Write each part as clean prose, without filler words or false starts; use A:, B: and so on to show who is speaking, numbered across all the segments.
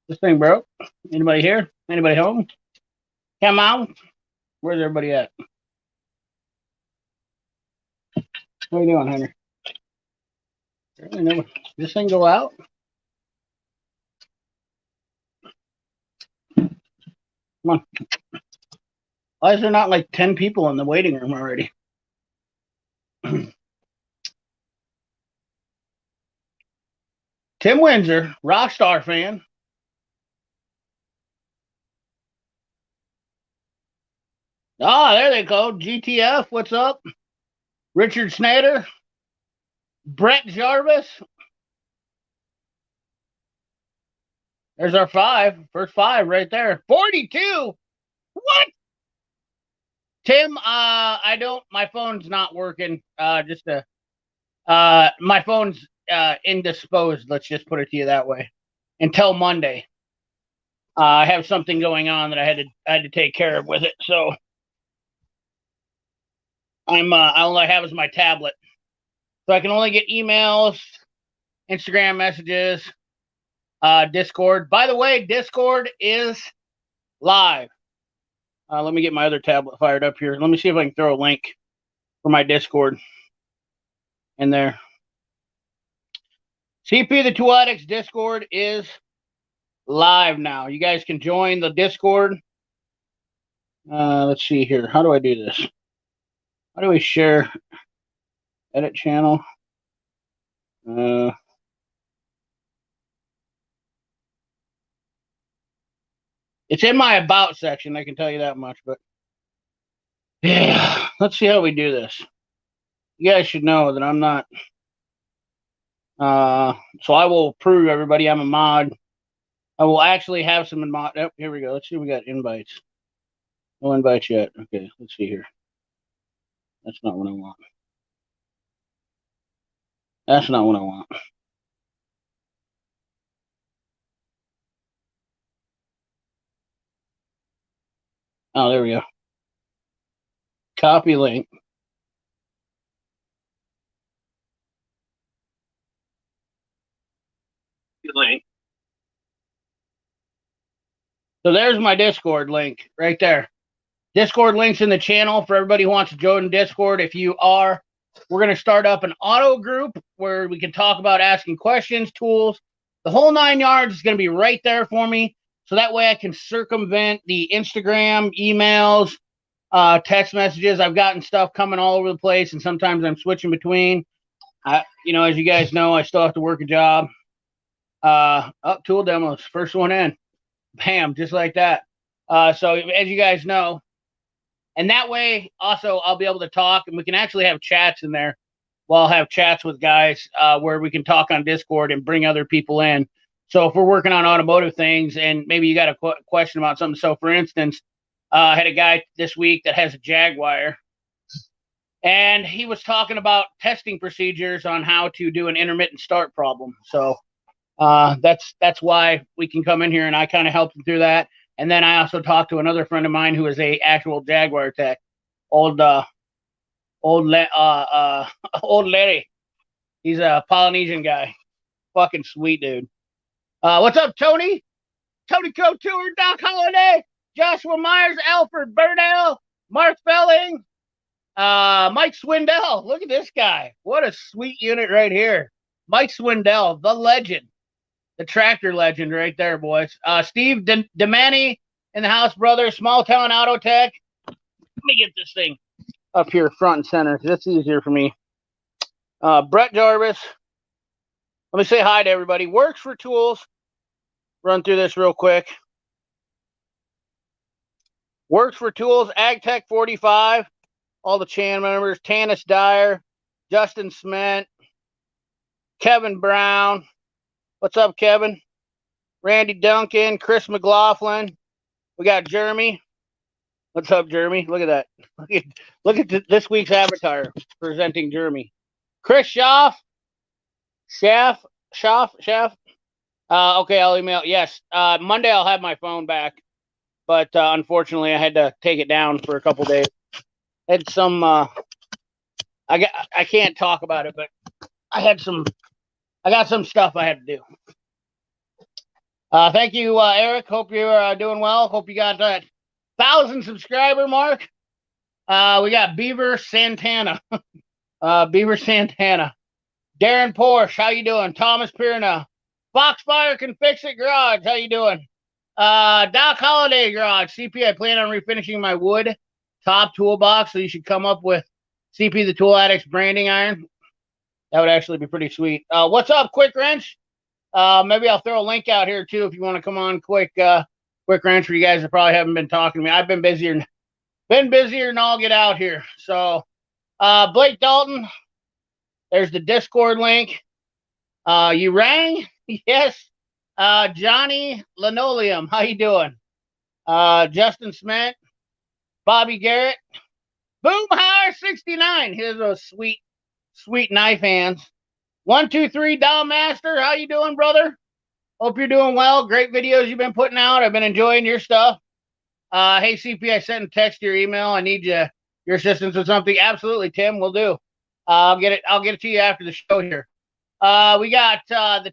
A: This thing broke. Anybody here? Anybody home? Come on. Where's everybody at? What are you doing, Henry? This thing go out? Come on. Why is there not like 10 people in the waiting room already? Tim Windsor, Rockstar fan. Ah, there they go. GTF, what's up? Richard Snader, Brett Jarvis. There's our first five right there. 42. What? Tim, I don't. My phone's not working. My phone's indisposed. Let's just put it to you that way. Until Monday, I have something going on that I had to take care of with it. So all I have is my tablet, so I can only get emails, Instagram messages, Discord. By the way, Discord is live. Let me get my other tablet fired up here. Let me see if I can throw a link for my Discord in there. CP the Two Addicts Discord is live now. You guys can join the Discord. Let's see here. How do I do this? How do we share? Edit channel. It's in my about section, I can tell you that much, but yeah, let's see how we do this. You guys should know that I'm not so I will prove everybody I'm a mod. I will actually have some mod. Oh, here we go. Let's see if we got invites. No invites yet. Okay, let's see here. That's not what I want. That's not what I want. Oh, there we go. Copy link. Link. So there's my Discord link right there. Discord links in the channel for everybody who wants to join Discord. If you are, we're going to start up an auto group where we can talk about asking questions, tools. The whole 9 yards is going to be right there for me. So that way I can circumvent the Instagram, emails, text messages. I've gotten stuff coming all over the place, and sometimes I'm switching between. As you guys know, I still have to work a job. Tool demos, first one in. Bam, just like that. So as you guys know, and that way also I'll be able to talk, and we can actually have chats in there. Well, I'll have chats with guys where we can talk on Discord and bring other people in. So if we're working on automotive things and maybe you got a question about something. So for instance, I had a guy this week that has a Jaguar, and he was talking about testing procedures on how to do an intermittent start problem. So that's why we can come in here, and I kind of helped him through that. And then I also talked to another friend of mine who is a actual Jaguar tech, old Larry. He's a Polynesian guy. Fucking sweet dude. What's up, Tony? Tony Couture, Doc Holliday, Joshua Myers, Alfred Burnell, Mark Felling, Mike Swindell. Look at this guy. What a sweet unit right here. Mike Swindell, the legend. The tractor legend right there, boys. Steve DeManny in the house, brother. Small Town Auto Tech. Let me get this thing up here front and center. That's easier for me. Brett Jarvis. Let me say hi to everybody. Works for Tools. Run through this real quick. Works for Tools. AgTech 45. All the channel members. Tanis Dyer. Justin Smith. Kevin Brown. What's up, Kevin? Randy Duncan, Chris McLaughlin. We got Jeremy. What's up, Jeremy? Look at that. Look at this week's avatar presenting Jeremy. Chris Schaff. Okay, I'll email. Yes, Monday I'll have my phone back, but unfortunately I had to take it down for a couple days. Had some. I can't talk about it, but I got some stuff I had to do. Thank you, Eric. Hope you're doing well. Hope you got that 1,000 subscriber mark. We got Beaver Santana. Beaver Santana. Darren Porsche, how you doing? Thomas Pirna. Foxfire Can Fix It Garage, how you doing? Doc Holiday Garage. CP, I plan on refinishing my wood top toolbox, so you should come up with CP the Tool Addict's branding iron. That would actually be pretty sweet. What's up, Quick Wrench? Maybe I'll throw a link out here too if you want to come on Quick Wrench for you guys that probably haven't been talking to me. I've been busier than I'll get out here. So Blake Dalton, there's the Discord link. You rang? Yes. Johnny Linoleum, how you doing? Justin Smith, Bobby Garrett, Boomhire 69. Here's those sweet knife hands. 123 Dom Master, how you doing, brother? Hope you're doing well. Great videos you've been putting out. I've been enjoying your stuff. Hey CP, I sent a text to your email. I need your assistance with something. Absolutely, Tim, we'll do. I'll get it to you after the show here. We got the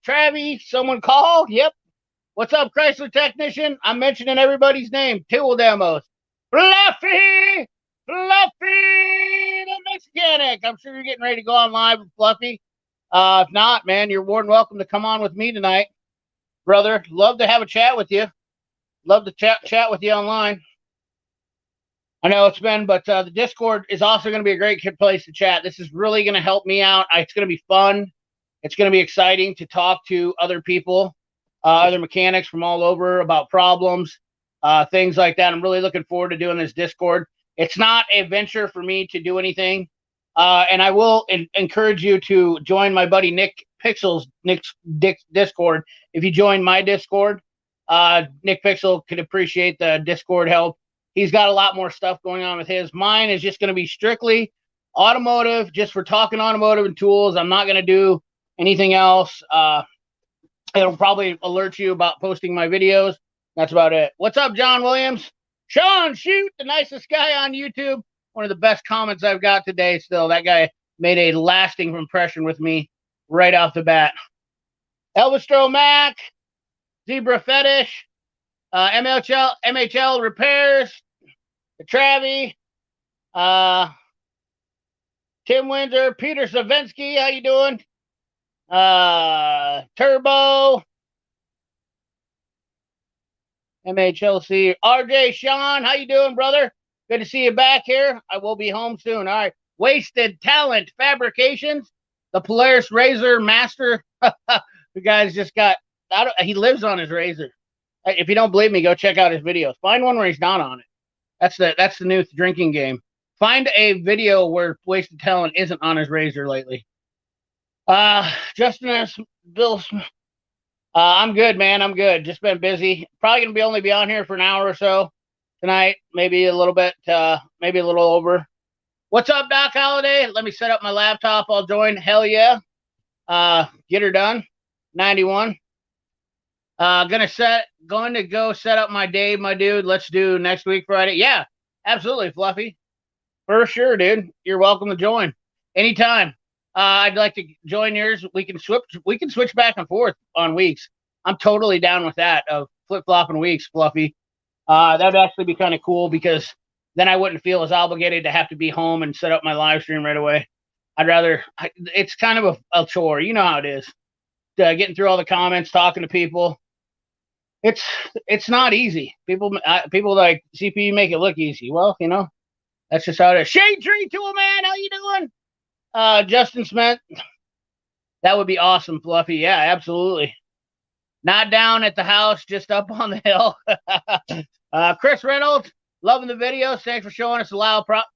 A: Travie, someone called. Yep. What's up, Chrysler Technician? I'm mentioning everybody's name. Tool Demos. Fluffy, the Mechanic. I'm sure you're getting ready to go on live with Fluffy. If not, man, you're more than welcome to come on with me tonight, brother. Love to have a chat with you. Love to chat with you online. I know it's been, but the Discord is also going to be a great place to chat. This is really going to help me out. It's going to be fun. It's going to be exciting to talk to other people, other mechanics from all over about problems, things like that. I'm really looking forward to doing this Discord. It's not a venture for me to do anything. And I will encourage you to join my buddy Nick Pixel's Discord. If you join my Discord, Nick Pixel could appreciate the Discord help. He's got a lot more stuff going on with his. Mine is just going to be strictly automotive, just for talking automotive and tools. I'm not going to do anything else. It'll probably alert you about posting my videos. That's about it. What's up, John Williams? Sean, shoot, the nicest guy on YouTube. One of the best comments I've got today still. That guy made a lasting impression with me right off the bat. Elvistro Mac, Zebra Fetish, MHL Repairs, the Travie, Tim Windsor, Peter Savensky, how you doing? Turbo, MHLC, RJ Sean, how you doing, brother? Good to see you back here. I will be home soon. All right. Wasted Talent Fabrications, the Polaris Razor Master. The guy's just got, he lives on his Razor. If you don't believe me, go check out his videos. Find one where he's not on it. That's the new drinking game. Find a video where Wasted Talent isn't on his Razor lately. Justin S. Bill. I'm good, man. I'm good. Just been busy. Probably gonna only be on here for an hour or so tonight. Maybe a little bit. Maybe a little over. What's up, Doc Holiday? Let me set up my laptop. I'll join. Hell yeah. Get her done. 91. Going to go set up my day, my dude. Let's do next week Friday. Yeah, absolutely, Fluffy. For sure, dude. You're welcome to join anytime. I'd like to join yours. We can switch back and forth on weeks. I'm totally down with that, of flip-flopping weeks, Fluffy. That would actually be kind of cool, because then I wouldn't feel as obligated to have to be home and set up my live stream right away. It's kind of a chore. You know how it is. Getting through all the comments, talking to people. It's not easy. People like, CP, you make it look easy. Well, that's just how it is. Shade Tree Tool Man, how you doing? Justin Smith. That would be awesome, Fluffy. Yeah, absolutely. Not down at the house, just up on the hill. Chris Reynolds, loving the videos. Thanks for showing us the Lyle prop.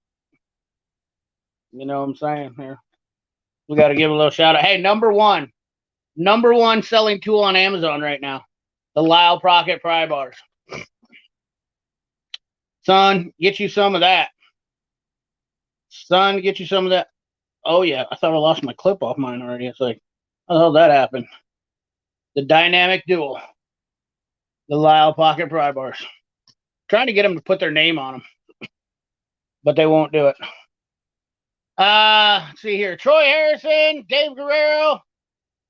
A: You know what I'm saying here. We got to give a little shout out. Hey, number one selling tool on Amazon right now. The Lyle Pocket pry bars. Son, get you some of that. Son, get you some of that. Oh, yeah. I thought I lost my clip off mine already. It's like, how the hell did that happen? The Dynamic Dual. The Lyle Pocket pry bars. Trying to get them to put their name on them, but they won't do it. Let's see here. Troy Harrison, Dave Guerrero.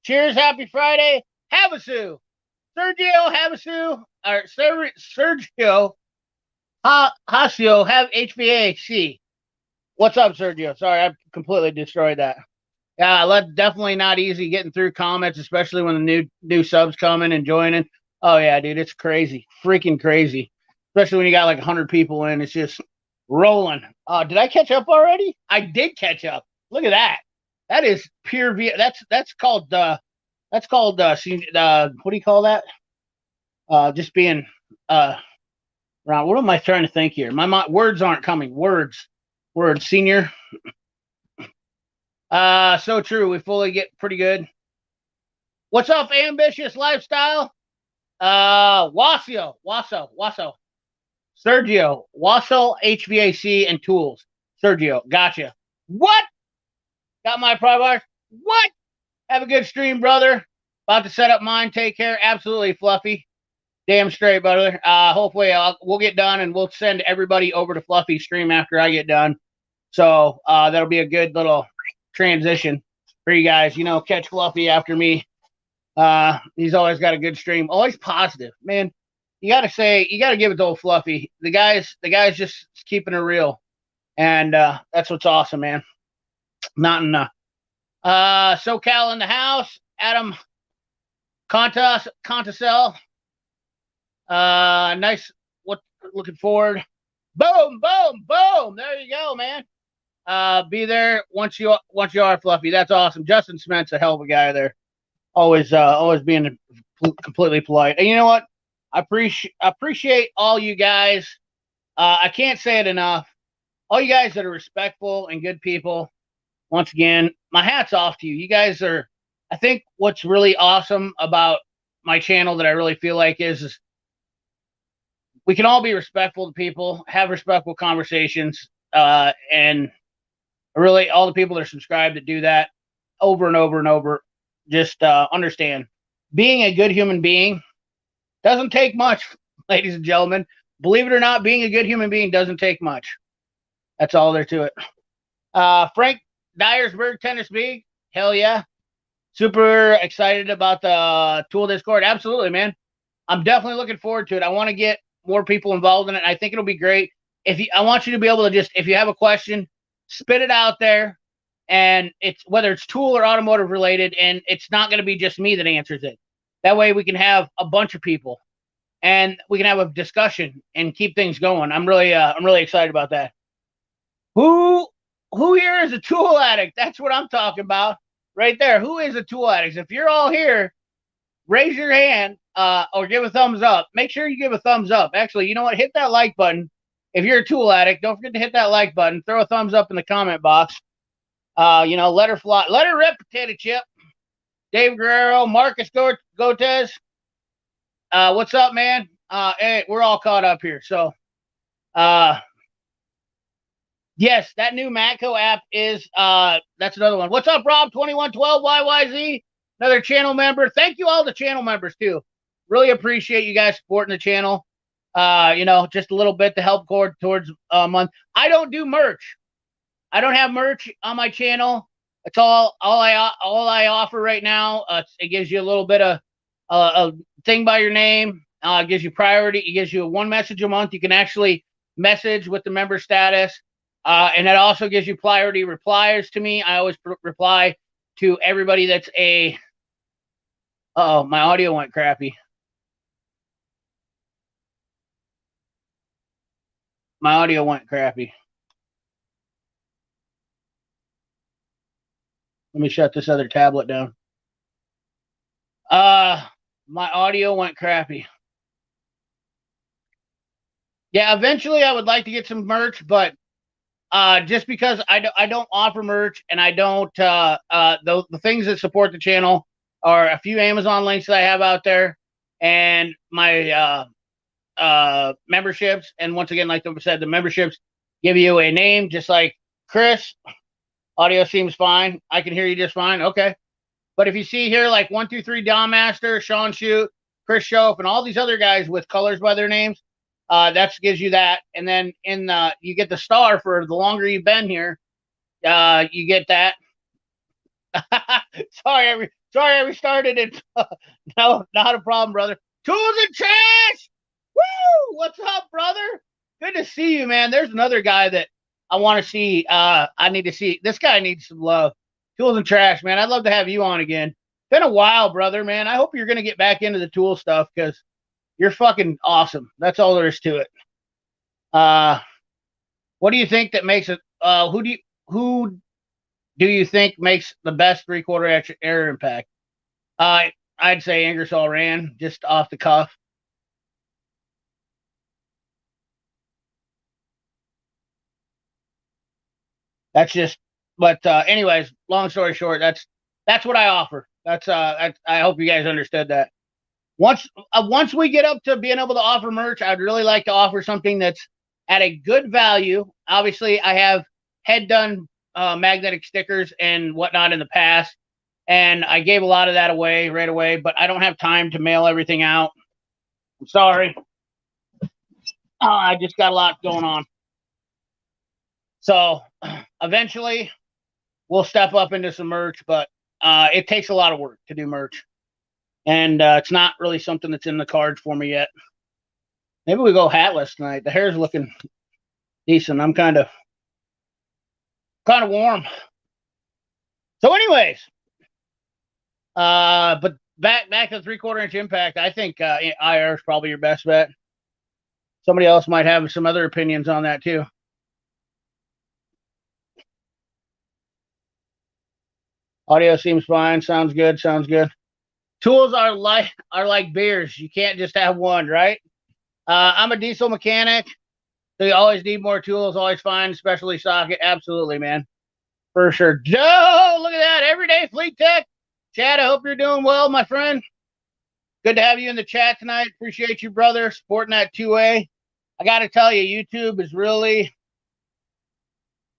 A: Cheers. Happy Friday. Havasu. Sergio Havasu or Sergio Hasio have HVAC. What's up, Sergio? Sorry, I completely destroyed that. Yeah, definitely not easy getting through comments, especially when the new subs coming and joining. Oh yeah, dude, it's crazy, freaking crazy. Especially when you got like 100 people in, it's just rolling. Did I catch up already? I did catch up. Look at that. That is pure. That's called what do you call that? Just being around. What am I trying to think here? My words aren't coming. Words, senior. So true. We fully get pretty good. What's up, ambitious lifestyle? Wasso, Sergio, Wasso HVAC and tools. Sergio, gotcha. What? Got my prior. What? Have a good stream, brother. About to set up mine. Take care. Absolutely, Fluffy. Damn straight, brother. Hopefully we'll get done and we'll send everybody over to Fluffy's stream after I get done. So that'll be a good little transition for you guys. You know, catch Fluffy after me. He's always got a good stream. Always positive, man. You gotta give it to old Fluffy. The guy's just keeping it real. And that's what's awesome, man. Not enough. SoCal in the house. Adam Contasel. Nice. Looking forward. Boom, boom, boom. There you go, man. Be there once you are, Fluffy. That's awesome. Justin Smith's a hell of a guy there. Always being completely polite. And you know what? I appreciate all you guys. I can't say it enough. All you guys that are respectful and good people. Once again, my hat's off to you. You guys are. I think what's really awesome about my channel that I really feel like is we can all be respectful to people, have respectful conversations, and really all the people that are subscribed that do that over and over and over. Just understand, being a good human being doesn't take much, ladies and gentlemen. Believe it or not, being a good human being doesn't take much. That's all there to it. Frank Dyersburg, Tennessee. Hell yeah. Super excited about the Tool Discord. Absolutely, man. I'm definitely looking forward to it. I want to get more people involved in it. I think it'll be great. I want you to be able to just, if you have a question, spit it out there. And it's whether it's tool or automotive related, and it's not going to be just me that answers it. That way we can have a bunch of people and we can have a discussion and keep things going. I'm really excited about that. Who here is a tool addict? That's what I'm talking about right there. Who is a tool addict? If you're all here, raise your hand or give a thumbs up. Make sure you give a thumbs up. Actually, you know what? Hit that like button. If you're a tool addict, don't forget to hit that like button. Throw a thumbs up in the comment box. You know, let her fly. Let her rip, potato chip. Dave Guerrero, Marcus Gotez. What's up, man? Hey, we're all caught up here. So, yes, that new Matco app is, that's another one. What's up, Rob? 2112 YYZ, another channel member. Thank you all the channel members, too. Really appreciate you guys supporting the channel. You know, just a little bit to help towards a month. I don't do merch. I don't have merch on my channel. It's all I offer right now. It gives you a little bit of a thing by your name. It gives you priority. It gives you one message a month. You can actually message with the member status, and it also gives you priority replies to me. I always reply to everybody that's a. Uh-oh, my audio went crappy. My audio went crappy. Let me shut this other tablet down. My audio went crappy. Yeah, eventually I would like to get some merch, but just because I don't offer merch and I don't the things that support the channel are a few Amazon links that I have out there and my memberships. And once again, like I said, the memberships give you a name, just like Chris. Audio seems fine. I can hear you just fine. Okay. But if you see here, like 123 Don Master, Sean Shoot, Chris Shope, and all these other guys with colors by their names, that gives you that. And then you get the star for the longer you've been here. You get that. Sorry, I restarted it. No, not a problem, brother. Tools and trash. Woo! What's up, brother? Good to see you, man. There's another guy that I want to see. I need to see. This guy needs some love. Tools and trash, man. I'd love to have you on again. Been a while, brother, man. I hope you're gonna get back into the tool stuff because you're fucking awesome. That's all there is to it. What do you think that makes it? Who do you think makes the best 3/4 air impact? I'd say Ingersoll Rand, just off the cuff. That's just. But anyways, long story short, that's what I offer. I hope you guys understood that. Once we get up to being able to offer merch, I'd really like to offer something that's at a good value. Obviously, I have head done magnetic stickers and whatnot in the past, and I gave a lot of that away right away. But I don't have time to mail everything out. I'm sorry. I just got a lot going on. So eventually, we'll step up into some merch, but it takes a lot of work to do merch. And it's not really something that's in the cards for me yet. Maybe we go hatless tonight. The hair's looking decent. I'm kind of warm. So, anyways, but back to the 3/4 inch impact. I think IR is probably your best bet. Somebody else might have some other opinions on that too. Audio seems fine. Sounds good. Sounds good. Tools are like beers. You can't just have one, right? I'm a diesel mechanic, so you always need more tools. Always find, especially socket. Absolutely, man, for sure. Joe, look at that! Everyday Fleet Tech. Chad, I hope you're doing well, my friend. Good to have you in the chat tonight. Appreciate you, brother, supporting that 2A. I got to tell you, YouTube is really,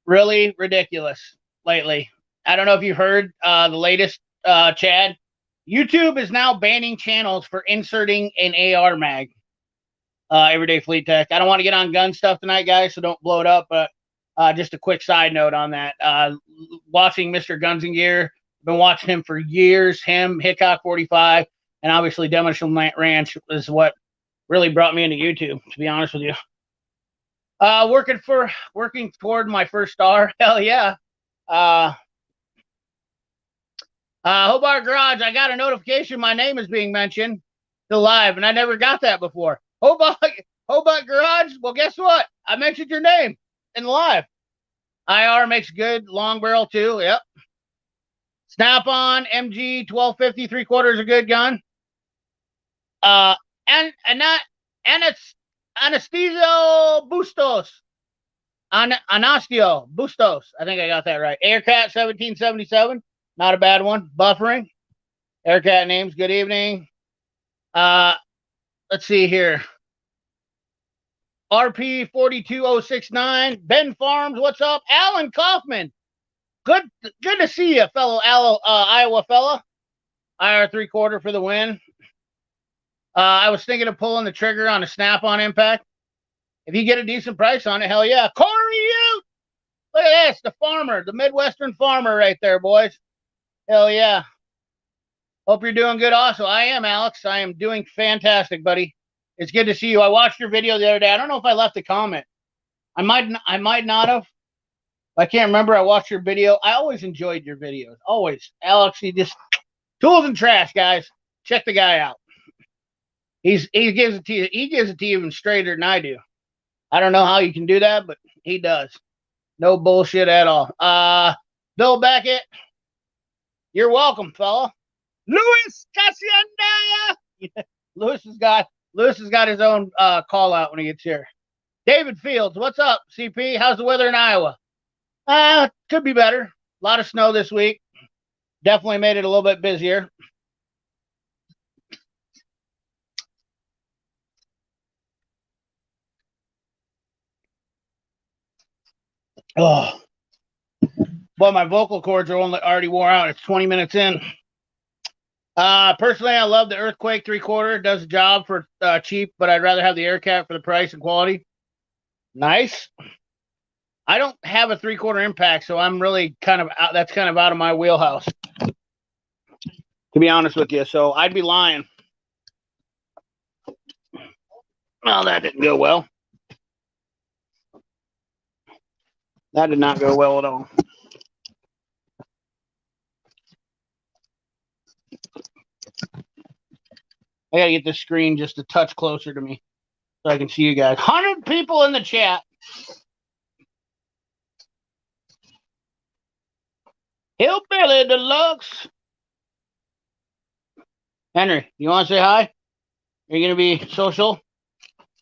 A: really ridiculous lately. I don't know if you heard the latest, Chad. YouTube is now banning channels for inserting an AR mag. Everyday Fleet Tech. I don't want to get on gun stuff tonight, guys, so don't blow it up. But just a quick side note on that. Watching Mr. Guns and Gear, been watching him for years. Him, Hickok 45, and obviously Demolition Ranch is what really brought me into YouTube, to be honest with you. Working toward my first star. Hell yeah. Hobart Garage, I got a notification my name is being mentioned to live, and I never got that before. Hobart Garage, well, guess what? I mentioned your name in live. IR makes good long barrel too. Yep. Snap-on MG 1250 3/4 is a good gun. And not Anastasio Bustos. Anastio Bustos. I think I got that right. Aircat 1777. Not a bad one. Buffering. Aircat names. Good evening. Let's see here. RP 42069. Ben Farms. What's up? Alan Kaufman. Good to see you, fellow Iowa fella. IR 3/4 for the win. I was thinking of pulling the trigger on a Snap-on impact. If you get a decent price on it, hell yeah. Corey Ute! Look at this, the farmer, the Midwestern farmer right there, boys. Hell yeah. Hope you're doing good also. I am, Alex. I am doing fantastic, buddy. It's good to see you. I watched your video the other day. I don't know if I left a comment. I might not have. I can't remember. I watched your video. I always enjoyed your videos. Always. Alex, he just tools and trash, guys. Check the guy out. He gives it to you. He gives it to you even straighter than I do. I don't know how you can do that, but he does. No bullshit at all. Bill Beckett, you're welcome, fella. Louis Casianda. Louis has got his own call out when he gets here. David Fields, what's up, CP? How's the weather in Iowa? Could be better. A lot of snow this week. Definitely made it a little bit busier. Oh, boy, my vocal cords are already wore out. It's 20 minutes in. Personally, I love the Earthquake 3/4. It does the job for cheap, but I'd rather have the Aircat for the price and quality. Nice. I don't have a 3/4 impact, so I'm really kind of out. That's kind of out of my wheelhouse. to be honest with you. So I'd be lying. Well, that didn't go well. That did not go well at all. I gotta get this screen just a touch closer to me so I can see you guys. 100 people in the chat. Hillbilly Deluxe. Henry, you want to say hi? Are you going to be social?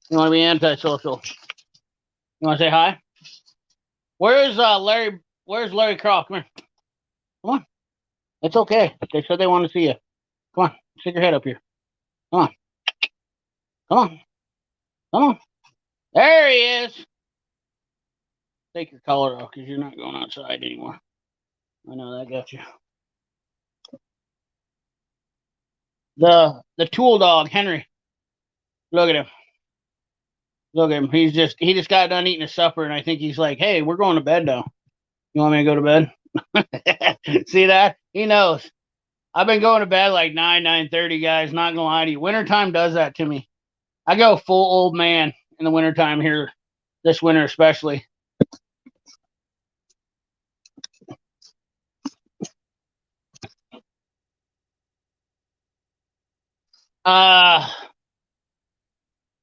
A: You want to be antisocial? You want to say hi? Where's Larry? Where's Larry Croft? Come here. Come on. It's okay. They said they want to see you. Come on. Stick your head up here. Come on. Come on. Come on. There he is. Take your collar off because you're not going outside anymore. I know that got you. The tool dog, Henry. Look at him. Look at him. He just got done eating his supper, and I think he's like, hey, we're going to bed now. You want me to go to bed? See that? He knows. I've been going to bed like 9:30, guys. Not gonna lie to you. Wintertime does that to me. I go full old man in the wintertime here, this winter especially.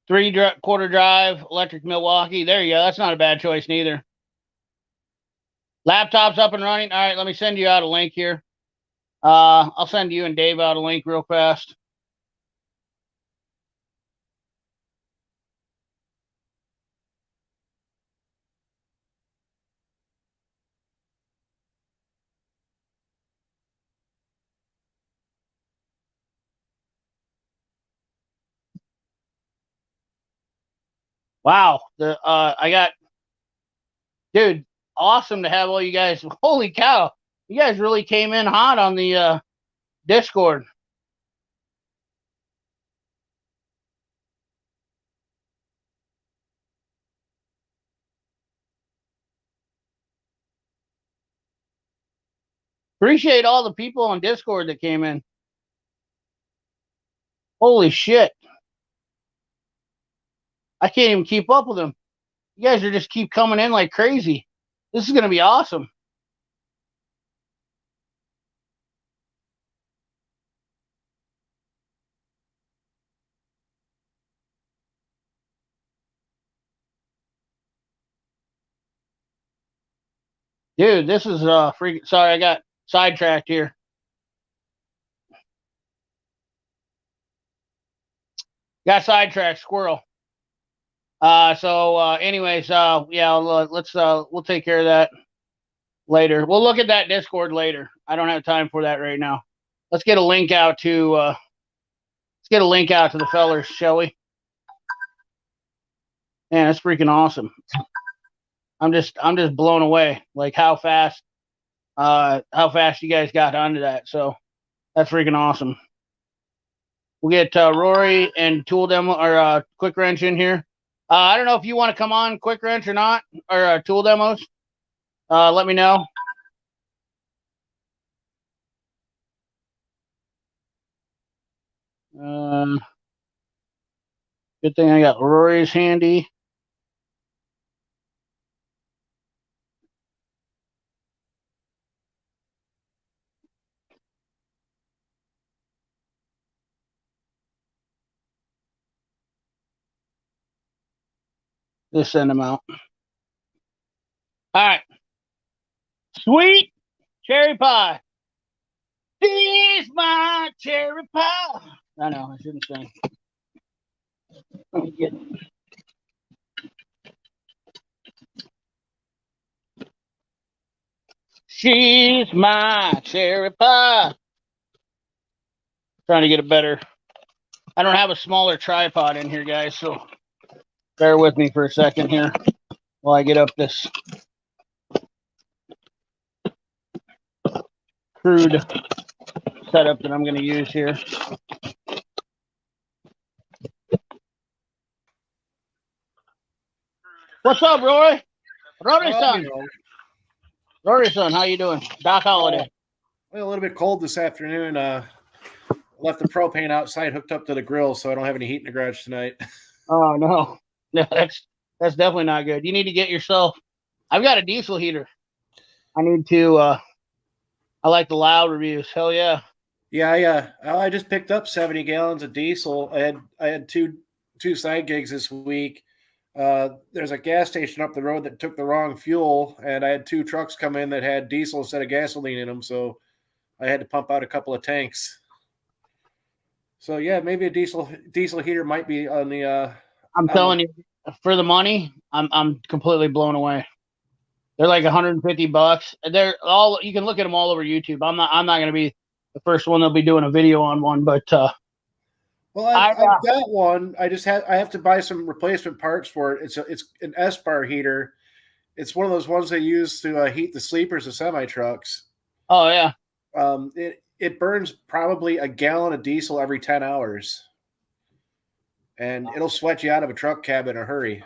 A: Three-quarter drive, electric Milwaukee. There you go. That's not a bad choice neither. Laptop's up and running. All right, let me send you out a link here. I'll send you and Dave out a link real fast. Wow. Dude, awesome to have all you guys. Holy cow. You guys really came in hot on the Discord. Appreciate all the people on Discord that came in. Holy shit. I can't even keep up with them. You guys are just keep coming in like crazy. This is going to be awesome. Dude, this is freaking. Sorry, I got sidetracked here. Got sidetracked, squirrel. Anyways, yeah, let's we'll take care of that later. We'll look at that Discord later. I don't have time for that right now. Let's get a link out to the fellers, shall we? Man, that's freaking awesome. I'm just blown away, like how fast you guys got onto that. So that's freaking awesome. We'll get Rory and Tool Demo or Quick Wrench in here. I don't know if you want to come on Quick Wrench or not, or Tool Demos. Let me know. Good thing I got Rory's handy. Just send them out. All right. Sweet cherry pie. This is my cherry pie. I know, I shouldn't sing. Let me get it. She's my cherry pie. Trying to get a better. I don't have a smaller tripod in here, guys, so bear with me for a second here while I get up this crude setup that I'm going to use here. What's up, Rory? Rory-san. Rory-san, how you doing? Doc Holiday.
B: Well, a little bit cold this afternoon. left the propane outside hooked up to the grill, so I don't have any heat in the garage tonight.
A: Oh no, no, that's definitely not good. You need to get yourself. I've got a diesel heater. I need to. I like the loud reviews. Hell yeah.
B: Yeah. I just picked up 70 gallons of diesel. I had two side gigs this week. There's a gas station up the road that took the wrong fuel, and I had 2 trucks come in that had diesel instead of gasoline in them, so I had to pump out a couple of tanks. So yeah, maybe a diesel heater might be on the.
A: I'm telling you, for the money, I'm completely blown away. They're like $150. They're all, you can look at them all over YouTube. I'm not going to be the first one that'll be doing a video on one, but
B: well, I've got one. I have to buy some replacement parts for it. It's an S-bar heater. It's one of those ones they use to heat the sleepers of semi trucks.
A: Oh yeah.
B: It burns probably a gallon of diesel every 10 hours, and it'll sweat you out of a truck cab in a hurry.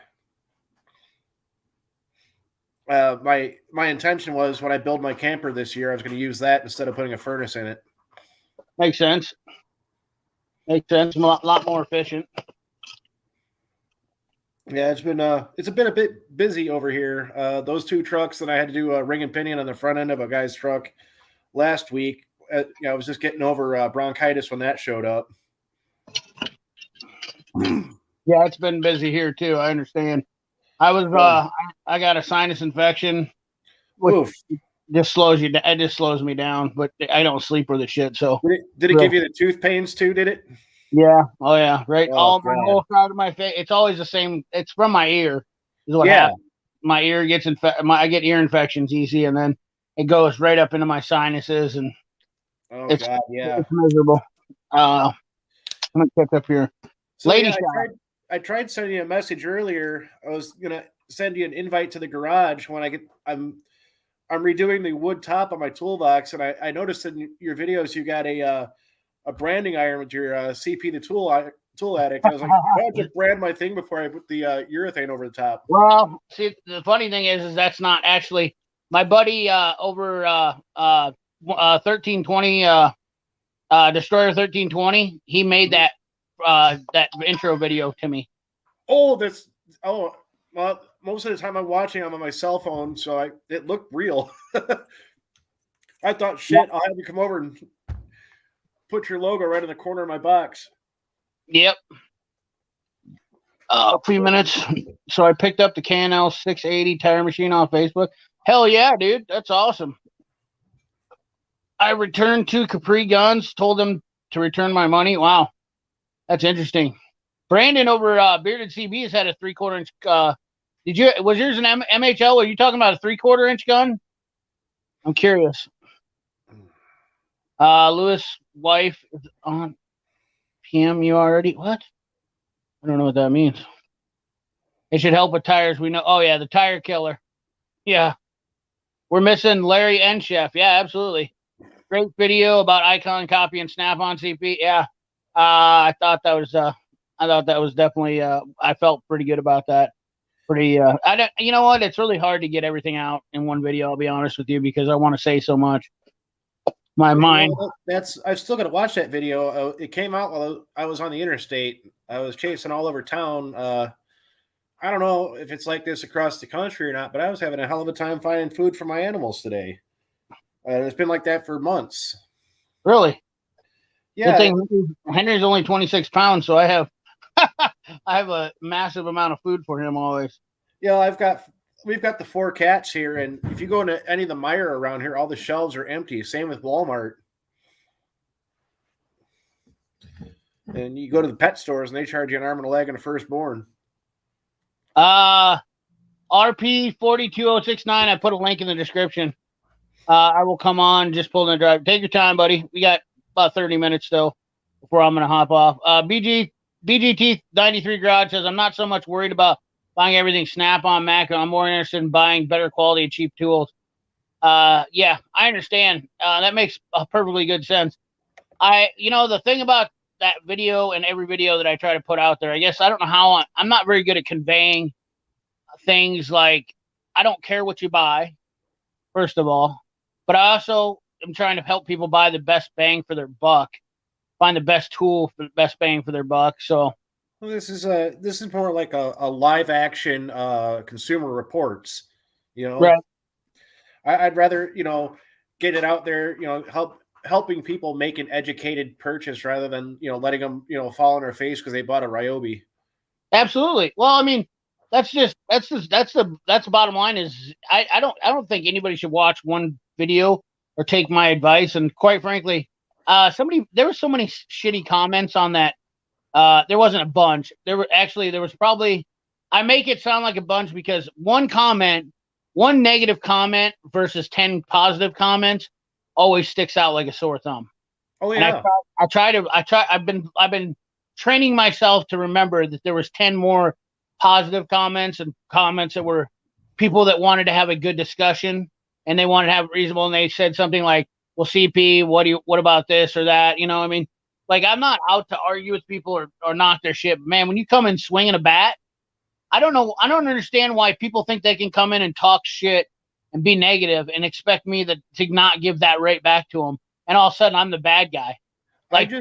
B: My intention was when I build my camper this year, I was going to use that instead of putting a furnace in it.
A: Makes sense. Makes sense. A lot more efficient.
B: Yeah, it's been a bit busy over here. Those 2 trucks that I had to do a ring and pinion on the front end of a guy's truck last week. I was just getting over bronchitis when that showed up.
A: Yeah, it's been busy here too. I understand. I was I got a sinus infection, which just slows you. It just slows me down. But I don't sleep with the shit. So
B: did it give you the tooth pains too? Did it?
A: Yeah. Oh yeah. Right. My whole side of my face. It's always the same. It's from my ear. Is what happens. My ear gets I get ear infections easy, and then it goes right up into my sinuses, and it's miserable. I'm gonna catch up here.
B: So I tried sending you a message earlier. I was gonna send you an invite to the garage when I'm redoing the wood top on my toolbox, and I noticed in your videos you got a branding iron with your CP the tool addict. I was like, why don't you brand my thing before I put the urethane over the top?
A: Well, see, the funny thing is that's not actually my buddy over 1320 Destroyer 1320. He made that intro video to me.
B: Well, most of the time I'm watching, I'm on my cell phone, so it looked real. I thought, shit, I'll have you come over and put your logo right in the corner of my box.
A: Yep. A few minutes. So I picked up the KNL 680 tire machine on Facebook. Hell yeah, dude. That's awesome. I returned 2 Capri guns, told them to return my money. Wow. That's interesting. Brandon over Bearded CB has had a 3/4 inch. Was yours an MHL? Are you talking about a 3/4 inch gun? I'm curious. Lewis' wife is on PM. You already what? I don't know what that means. It should help with tires. We know. Oh yeah, the tire killer. Yeah, we're missing Larry and Chef. Yeah, absolutely. Great video about Icon copy and Snap-on CP. Yeah, I thought that was definitely. I felt pretty good about that. Pretty. I don't. You know what? It's really hard to get everything out in one video. I'll be honest with you because I want to say so much. My mind.
B: I've still got to watch that video. It came out while I was on the interstate. I was chasing all over town. I don't know if it's like this across the country or not, but I was having a hell of a time finding food for my animals today. It's been like that for months.
A: Really?
B: Yeah.
A: Henry's only 26 pounds, so I have I have a massive amount of food for him always.
B: Yeah, we've got the 4 cats here, and if you go into any of the Meijer around here, all the shelves are empty. Same with Walmart. And you go to the pet stores, and they charge you an arm and a leg and a firstborn.
A: RP 42069. I put a link in the description. I will come on. Just pull in the drive. Take your time, buddy. We got about 30 minutes still before I'm going to hop off. BGT 93 Garage says, I'm not so much worried about buying everything Snap-on Mac. I'm more interested in buying better quality and cheap tools. Yeah, I understand. That makes perfectly good sense. The thing about that video and every video that I try to put out there, I guess I don't know how I'm not very good at conveying things like I don't care what you buy, first of all, but I also am trying to help people buy the best bang for their buck find the best tool for the best bang for their buck. So
B: well, this is more like a live action Consumer Reports. You know,
A: right.
B: I'd rather get it out there. Helping people make an educated purchase rather than letting them fall on their face because they bought a Ryobi.
A: Absolutely. Well, I mean, that's the bottom line is I don't think anybody should watch one video or take my advice. And quite frankly, there were so many shitty comments on that. There wasn't a bunch. There was probably, I make it sound like a bunch because one negative comment versus 10 positive comments always sticks out like a sore thumb.
B: Oh yeah.
A: And I've been training myself to remember that there was 10 more positive comments and comments that were people that wanted to have a good discussion and they wanted to have reasonable, and they said something like, well, CP, what about this or that? I mean, like, I'm not out to argue with people or knock their shit. Man, when you come in swinging a bat, I don't understand why people think they can come in and talk shit and be negative and expect me to not give that right back to them. And all of a sudden I'm the bad guy. Like,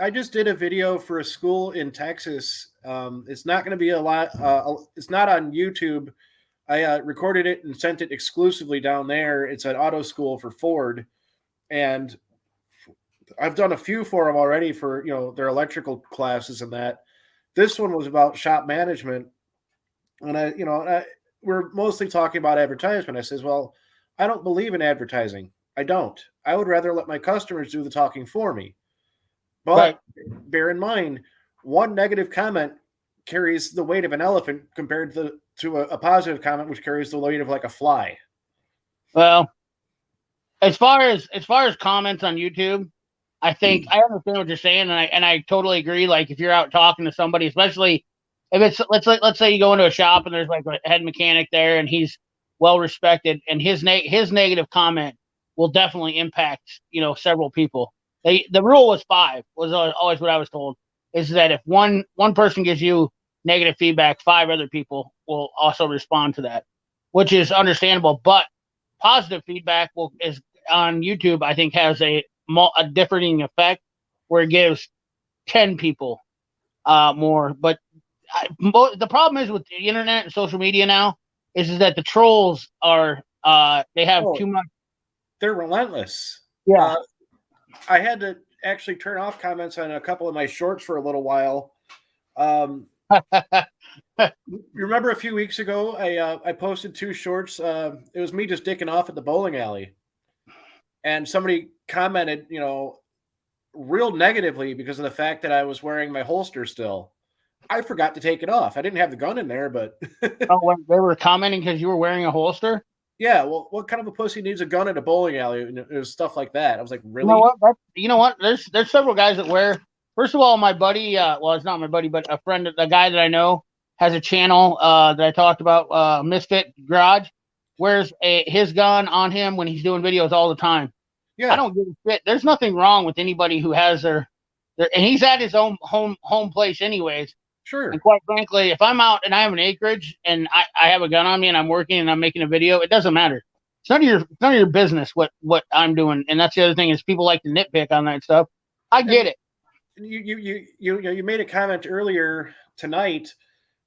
B: I just did a video for a school in Texas. It's not going to be a lot. It's not on YouTube. I recorded it and sent it exclusively down there. It's an auto school for Ford. And I've done a few for them already for, their electrical classes and that. This one was about shop management. And we're mostly talking about advertisement. I says, well, I don't believe in advertising. I don't. I would rather let my customers do the talking for me. But right. Bear in mind, one negative comment carries the weight of an elephant compared to a positive comment, which carries the weight of like a fly.
A: Well, as far as comments on YouTube, I think I understand what you're saying, and I totally agree. Like, if you're out talking to somebody, especially if it's let's say you go into a shop and there's like a head mechanic there and he's well respected, and his negative comment will definitely impact several people. The rule was 5 was always what I was told, is that if one person gives you negative feedback, 5 other people will also respond to that, which is understandable. But positive feedback is on YouTube, I think, has a differing effect where it gives 10 people more. But the problem is with the internet and social media now is that the trolls are they have too much.
B: They're relentless.
A: Yeah.
B: I had to actually turn off comments on a couple of my shorts for a little while. You remember a few weeks ago, I posted 2 shorts. It was me just dicking off at the bowling alley. And somebody commented, real negatively because of the fact that I was wearing my holster still. I forgot to take it off. I didn't have the gun in there, but...
A: Oh, they were commenting because you were wearing a holster?
B: Yeah, well, what kind of a pussy needs a gun at a bowling alley? And it was stuff like that. I was like, really?
A: You know what? There's several guys that wear. First of all, my buddy, well, it's not my buddy, but a friend, a guy that I know has a channel that I talked about, Misfit Garage, wears his gun on him when he's doing videos all the time. Yeah, I don't give a shit. There's nothing wrong with anybody who has their and he's at his own home place anyways.
B: Sure.
A: And quite frankly, if I'm out and I have an acreage and I have a gun on me and I'm working and I'm making a video, it doesn't matter. It's none of your business what I'm doing. And that's the other thing is people like to nitpick on that stuff. I get it.
B: You made a comment earlier tonight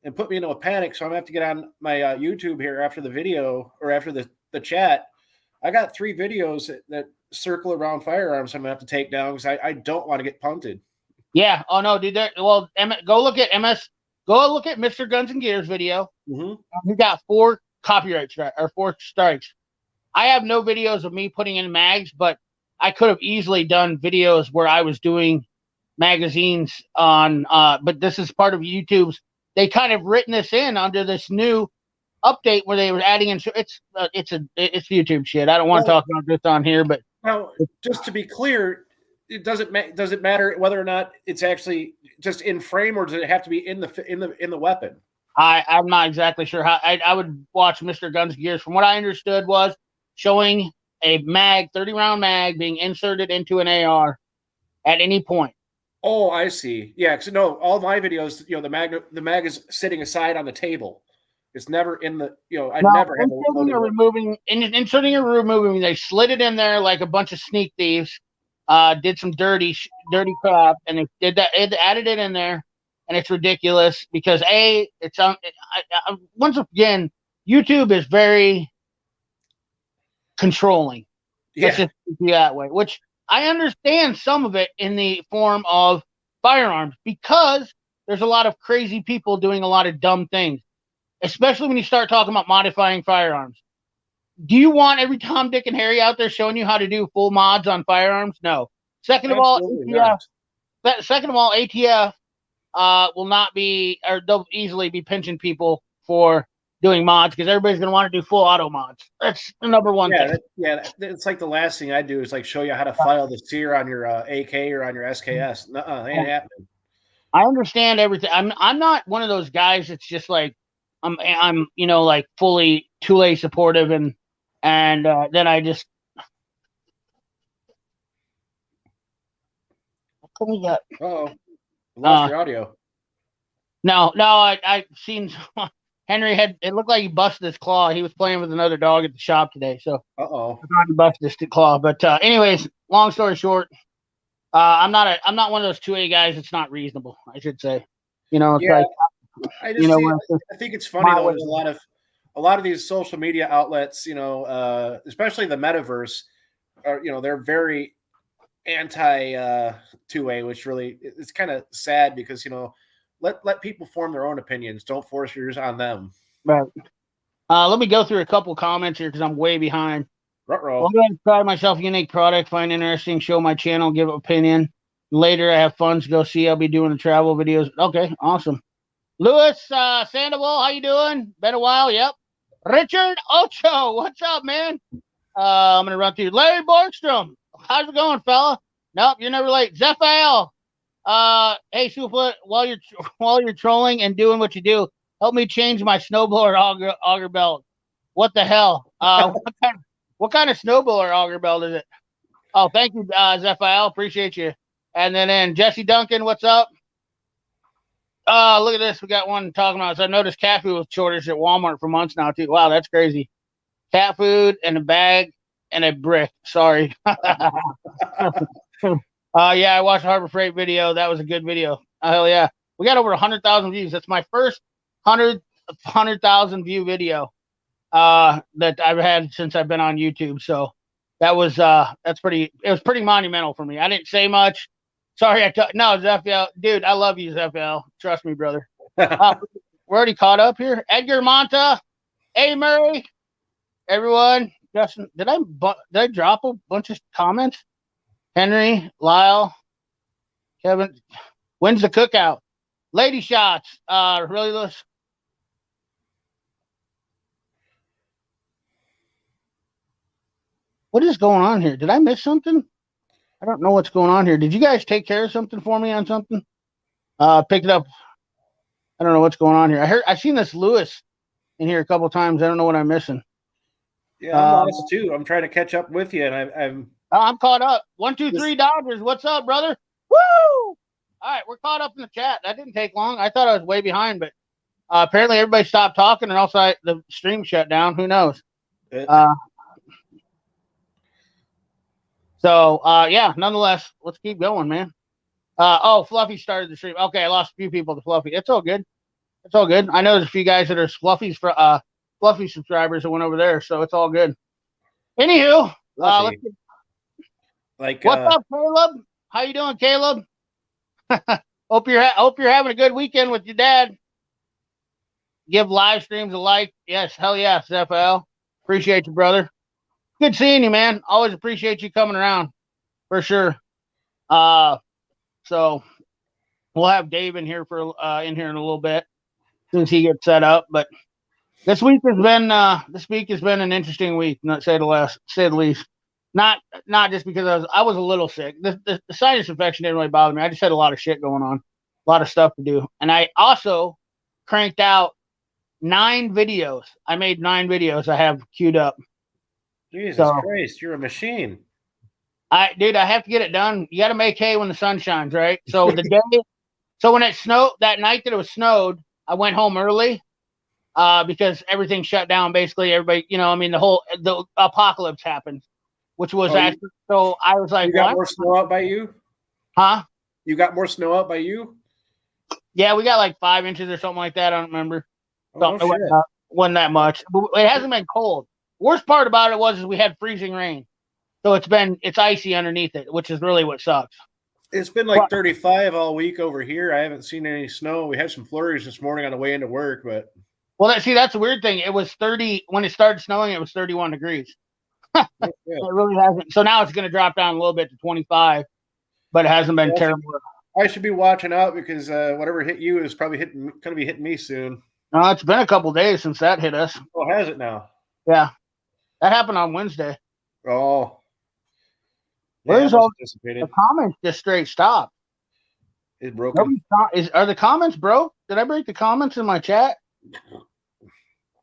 B: and put me into a panic. So I'm gonna have to get on my YouTube here after the video or after the chat. I got 3 videos that circle around firearms I'm gonna have to take down because I don't want to get punted.
A: Yeah. Oh no, dude. Well, go look at Mr. Guns and Gears video.
B: Mm-hmm.
A: He got 4 copyright strikes or 4 strikes. I have no videos of me putting in mags, but I could have easily done videos where I was doing magazines on. But this is part of YouTube's. They kind of written this in under this new update where they were adding in. It's YouTube shit. I don't want to talk about this on here, but
B: now just to be clear. Does it matter whether or not it's actually just in frame, or does it have to be in the weapon?
A: I'm not exactly sure how. I would watch Mr. Guns Gears. From what I understood was showing a 30-round mag being inserted into an AR at any point.
B: Oh, I see. Yeah, because no, all my videos, the mag is sitting aside on the table. It's never in the, never have
A: inserting or removing. They slid it in there like a bunch of sneak thieves. did some dirty crap, and they did that. It added it in there, and it's ridiculous because it's once again, YouTube is very controlling. Let's
B: Yeah.
A: just be that way. Which I understand some of it in the form of firearms because there's a lot of crazy people doing a lot of dumb things, especially when you start talking about modifying firearms. Do you want every Tom, Dick, and Harry out there showing you how to do full mods on firearms? No. Second of all, ATF will not be, or they'll easily be pinching people for doing mods because everybody's going to want to do full auto mods. That's the number one thing.
B: It's like the last thing I do is like show you how to file the sear on your AK or on your SKS. Ain't happening.
A: I understand everything. I'm not one of those guys that's just like I'm like fully Thule supportive and then I just what can we get?
B: Lost your audio.
A: No, I seen Henry it looked like he busted his claw. He was playing with another dog at the shop today, so
B: I
A: thought he busted his claw. But anyways, long story short, I'm not one of those 2A guys that's not reasonable, I should say. It's like
B: I think it's funny though. There's a lot of these social media outlets, especially the metaverse, are they're very anti 2A, which really it's kind of sad because let people form their own opinions. Don't force yours on them.
A: Right. Let me go through a couple comments here because I'm way behind. I'm going to try myself a unique product, find interesting, show my channel, give opinion. Later, I have fun to go see. I'll be doing the travel videos. Okay, awesome. Louis Sandoval, how you doing? Been a while. Yep. Richard Ocho, what's up, man? I'm gonna run through Larry Borgstrom. How's it going, fella? Nope, you're never late. Zephael. Hey, Superfoot, while you're trolling and doing what you do, help me change my snowblower auger belt. What the hell? What kind of snowblower auger belt is it? Oh, thank you, Zephael. Appreciate you. And then Jesse Duncan, what's up? Look at this. We got one talking about. So I noticed cat food was shortage at Walmart for months now too. Wow, that's crazy. Cat food and a bag and a brick. Sorry. Yeah, I watched the Harbor Freight video. That was a good video. Hell yeah. We got over 100,000 views. That's my first 100,000 view video that I've had since I've been on YouTube. So that was it was pretty monumental for me. I didn't say much. Sorry, no, Zephiel. Dude, I love you, Zephiel. Trust me, brother. We're already caught up here. Edgar Monta, A. Murray, everyone. Justin, did I drop a bunch of comments? Henry, Lyle, Kevin. When's the cookout? Lady shots. Really, what is going on here? Did I miss something? I don't know what's going on here. Did you guys take care of something for me on something? Pick it up. I don't know what's going on here. I've seen this Lewis in here a couple times. I don't know what I'm missing.
B: Yeah, I'm lost too. I'm trying to catch up with you, and
A: I'm caught up. 1, 2, 3 Dodgers. What's up, brother? Woo! All right, we're caught up in the chat. That didn't take long. I thought I was way behind, but apparently everybody stopped talking, and also the stream shut down. Who knows? So, nonetheless, let's keep going, man. Fluffy started the stream. Okay, I lost a few people to Fluffy. It's all good. It's all good. I know there's a few guys that are Fluffy subscribers that went over there, so it's all good. Anywho, what's up, Caleb? How you doing, Caleb? Hope you're having a good weekend with your dad. Give live streams a like. Yes, hell yes, FL. Appreciate you, brother. Good seeing you, man. Always appreciate you coming around, for sure. So we'll have Dave in here in a little bit since he gets set up. But this week has been an interesting week, not say the least. Not just because I was a little sick. The sinus infection didn't really bother me. I just had a lot of shit going on, a lot of stuff to do, and I also cranked out 9 videos. I made 9 videos. I have queued up.
B: Jesus Christ, you're a machine.
A: I have to get it done. You got to make hay when the sun shines, right? So when it snowed that night that it was snowed, I went home early because everything shut down. Basically, everybody, the apocalypse happened. which was actually, so I was like,
B: you got more snow out by you?
A: Huh?
B: You got more snow out by you?
A: Yeah, we got like 5 inches or something like that. I don't remember.
B: Oh, no shit.
A: Wasn't that much. But it hasn't been cold. Worst part about it was we had freezing rain. So it's icy underneath it, which is really what sucks.
B: It's been like 35 all week over here. I haven't seen any snow. We had some flurries this morning on the way into work, but
A: that's the weird thing. It was 30 when it started snowing. It was 31 degrees. It really hasn't. So now it's going to drop down a little bit to 25, but it hasn't been terrible.
B: I should be watching out because whatever hit you is probably going to be hitting me soon.
A: No, it's been a couple days since that hit us.
B: Oh, has it now?
A: Yeah, that happened on Wednesday.
B: Oh,
A: where's all the comments? Just straight stop.
B: It's broken.
A: Are the comments broke? Did I break the comments in my chat?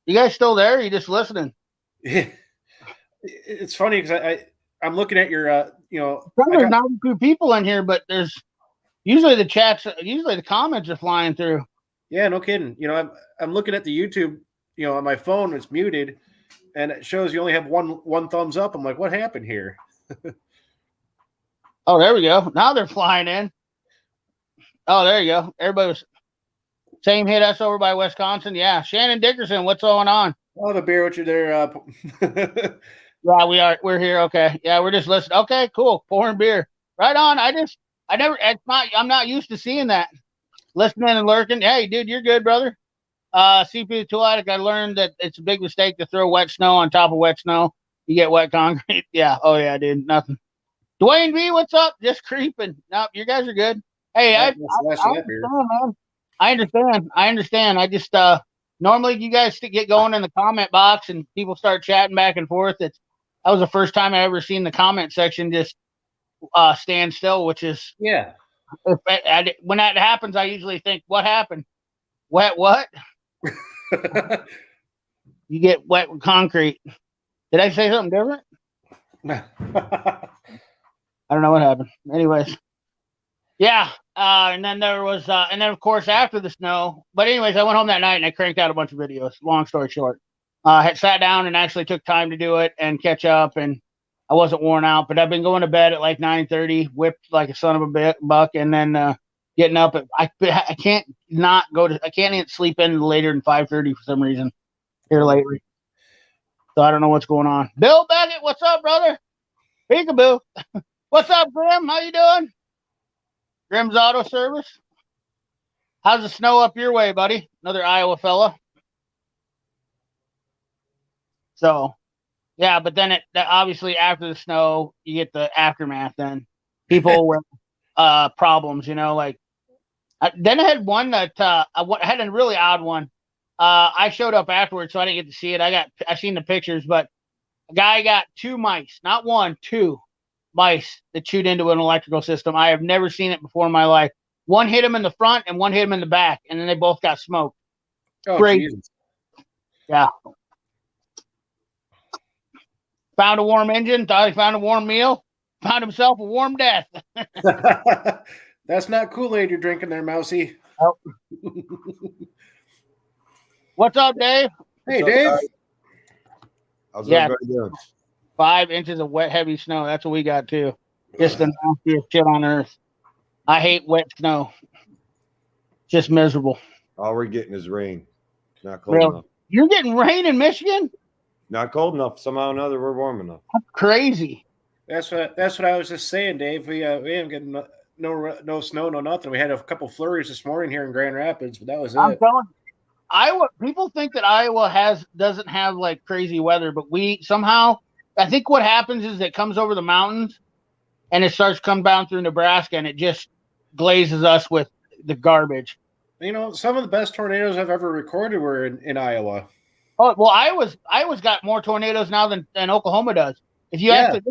A: You guys still there? Or are you just listening?
B: It's funny because I'm looking at your
A: there's 92 people in here, but there's usually the comments are flying through.
B: Yeah, no kidding. I'm looking at the YouTube, on my phone. It's muted, and it shows you only have one thumbs up. I'm like, what happened here?
A: Oh, there we go. Now they're flying in. Oh, there you go. Everybody was same hit us over by Wisconsin. Yeah, Shannon Dickerson, what's going on?
B: I'll have a beer with you there.
A: Yeah, we are. We're here. Okay. Yeah, we're just listening. Okay, cool. Pouring beer. Right on. I'm not used to seeing that. Listening and lurking. Hey, dude, you're good, brother. CP Tuatic, I learned that it's a big mistake to throw wet snow on top of wet snow. You get wet concrete. Yeah. Oh, yeah, dude. Nothing. Dwayne B, what's up? Just creeping. Nope, you guys are good. Hey, I understand, man. I understand. I just normally you guys get going in the comment box and people start chatting back and forth. That was the first time I ever seen the comment section just stand still, which is when that happens, I usually think, what happened? Wet what? You get wet with concrete. Did I say something different? I don't know what happened. Anyways. Yeah. And then there was, and then of course after the snow, but anyways, I went home that night and I cranked out a bunch of videos. Long story short, had sat down and actually took time to do it and catch up, and I wasn't worn out, but I've been going to bed at like 9:30, whipped like a son of a buck, and then getting up at, I can't even sleep in later than 5:30 for some reason here lately. So I don't know what's going on. Bill Beckett, what's up, brother? Peekaboo. What's up, Grim? How you doing? Grim's Auto Service. How's the snow up your way, buddy? Another Iowa fella. So, yeah, but then obviously after the snow, you get the aftermath. Then people with problems, like. Then I had one that I had a really odd one. I showed up afterwards, so I didn't get to see it. I seen the pictures, but a guy got 2 mice, not 1, 2 mice that chewed into an electrical system. I have never seen it before in my life. One hit him in the front and one hit him in the back, and then they both got smoked.
B: Oh, great.
A: Yeah. Found a warm engine, thought he found a warm meal, found himself a warm death.
B: That's not Kool-Aid you're drinking there, Mousy.
A: Oh. What's up, Dave?
B: Hey, Dave.
C: How's everybody doing?
A: 5 inches of wet, heavy snow. That's what we got, too. Just the nastiest shit on earth. I hate wet snow. Just miserable.
C: All we're getting is rain. Not cold enough.
A: You're getting rain in Michigan?
C: Not cold enough. Somehow or another, we're warm enough.
A: That's crazy.
B: That's what I was just saying, Dave. We haven't getting no snow, no nothing. We had a couple flurries this morning here in Grand Rapids, but that was
A: I'm
B: it.
A: telling you, Iowa. People think that Iowa doesn't have like crazy weather, but we somehow. I think what happens is it comes over the mountains, and it starts to come down through Nebraska, and it just glazes us with the garbage.
B: Some of the best tornadoes I've ever recorded were in Iowa.
A: Oh well, Iowa's got more tornadoes now than Oklahoma does. If you actually,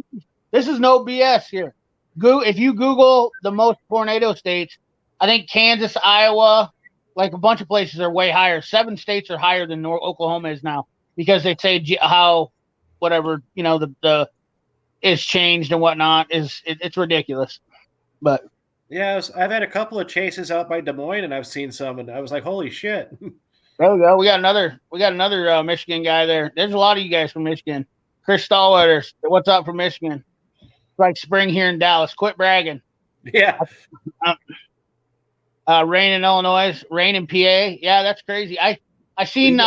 A: this is no BS here. If you Google the most tornado states, I think Kansas, Iowa, like a bunch of places are way higher. 7 states are higher than Oklahoma is now because they say how whatever the is changed and whatnot it's ridiculous. But
B: yeah, I've had a couple of chases out by Des Moines, and I've seen some, and I was like, holy shit.
A: There we go. We got another Michigan guy there. There's a lot of you guys from Michigan. Chris Stallwetter, what's up from Michigan? It's like spring here in Dallas. Quit bragging.
B: Yeah.
A: Rain in Illinois, rain in PA. Yeah, that's crazy. I seen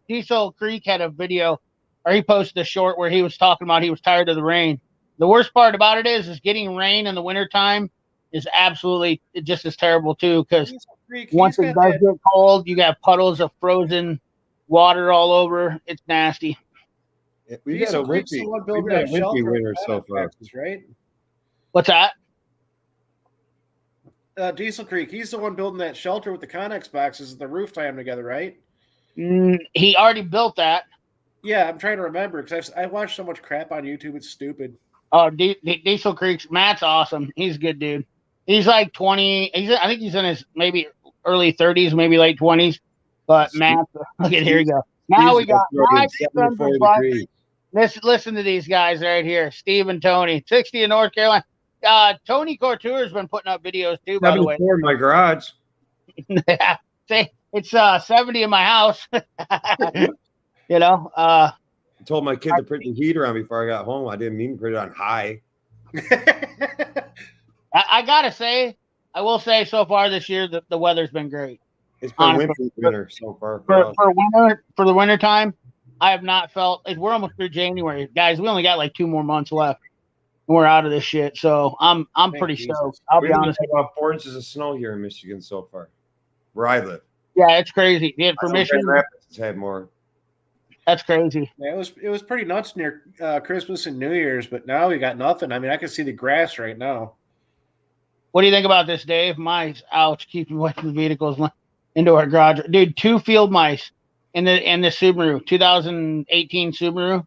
A: Diesel Creek had a video, or he posted a short where he was talking about he was tired of the rain. The worst part about it is getting rain in the wintertime is absolutely just as terrible too, because once it does get cold, you got puddles of frozen water all over. It's nasty.
C: We've had a wimpy winter so far,
B: right?
A: What's that?
B: Diesel Creek, he's the one building that shelter with the Connex boxes at the roof tie them together, right?
A: He already built that.
B: Yeah, I'm trying to remember because I watched so much crap on YouTube. It's stupid.
A: Oh, Diesel Creek's Matt's awesome. He's a good dude. He's like 20. I think he's in his maybe early 30s, maybe late 20s. But Matt, look at here we go. Now we got my sons of Bucks. Listen to these guys right here. Steve and Tony, 60 in North Carolina. Tony Couture has been putting up videos too, by the way.
C: In my garage.
A: Say it's 70 in my house. You know.
C: I told my kid to put the heater on before I got home. I didn't mean to put it on high.
A: I gotta say, I will say so far this year that the weather's been great.
C: It's been winter so far.
A: For the winter time, I have not felt like we're almost through January, guys. We only got like 2 more months left. We're out of this shit, so I'm pretty stoked. I'll be honest.
C: We have about 4 inches of snow here in Michigan so far, where I live.
A: Yeah, it's crazy. Yeah, for Michigan,
C: Rapids had more.
A: That's crazy.
B: Yeah, it was pretty nuts near Christmas and New Year's, but now we got nothing. I mean, I can see the grass right now.
A: What do you think about this, Dave? Mice, ouch, keeping away from the vehicles into our garage. Dude, 2 field mice in the Subaru, 2018 Subaru,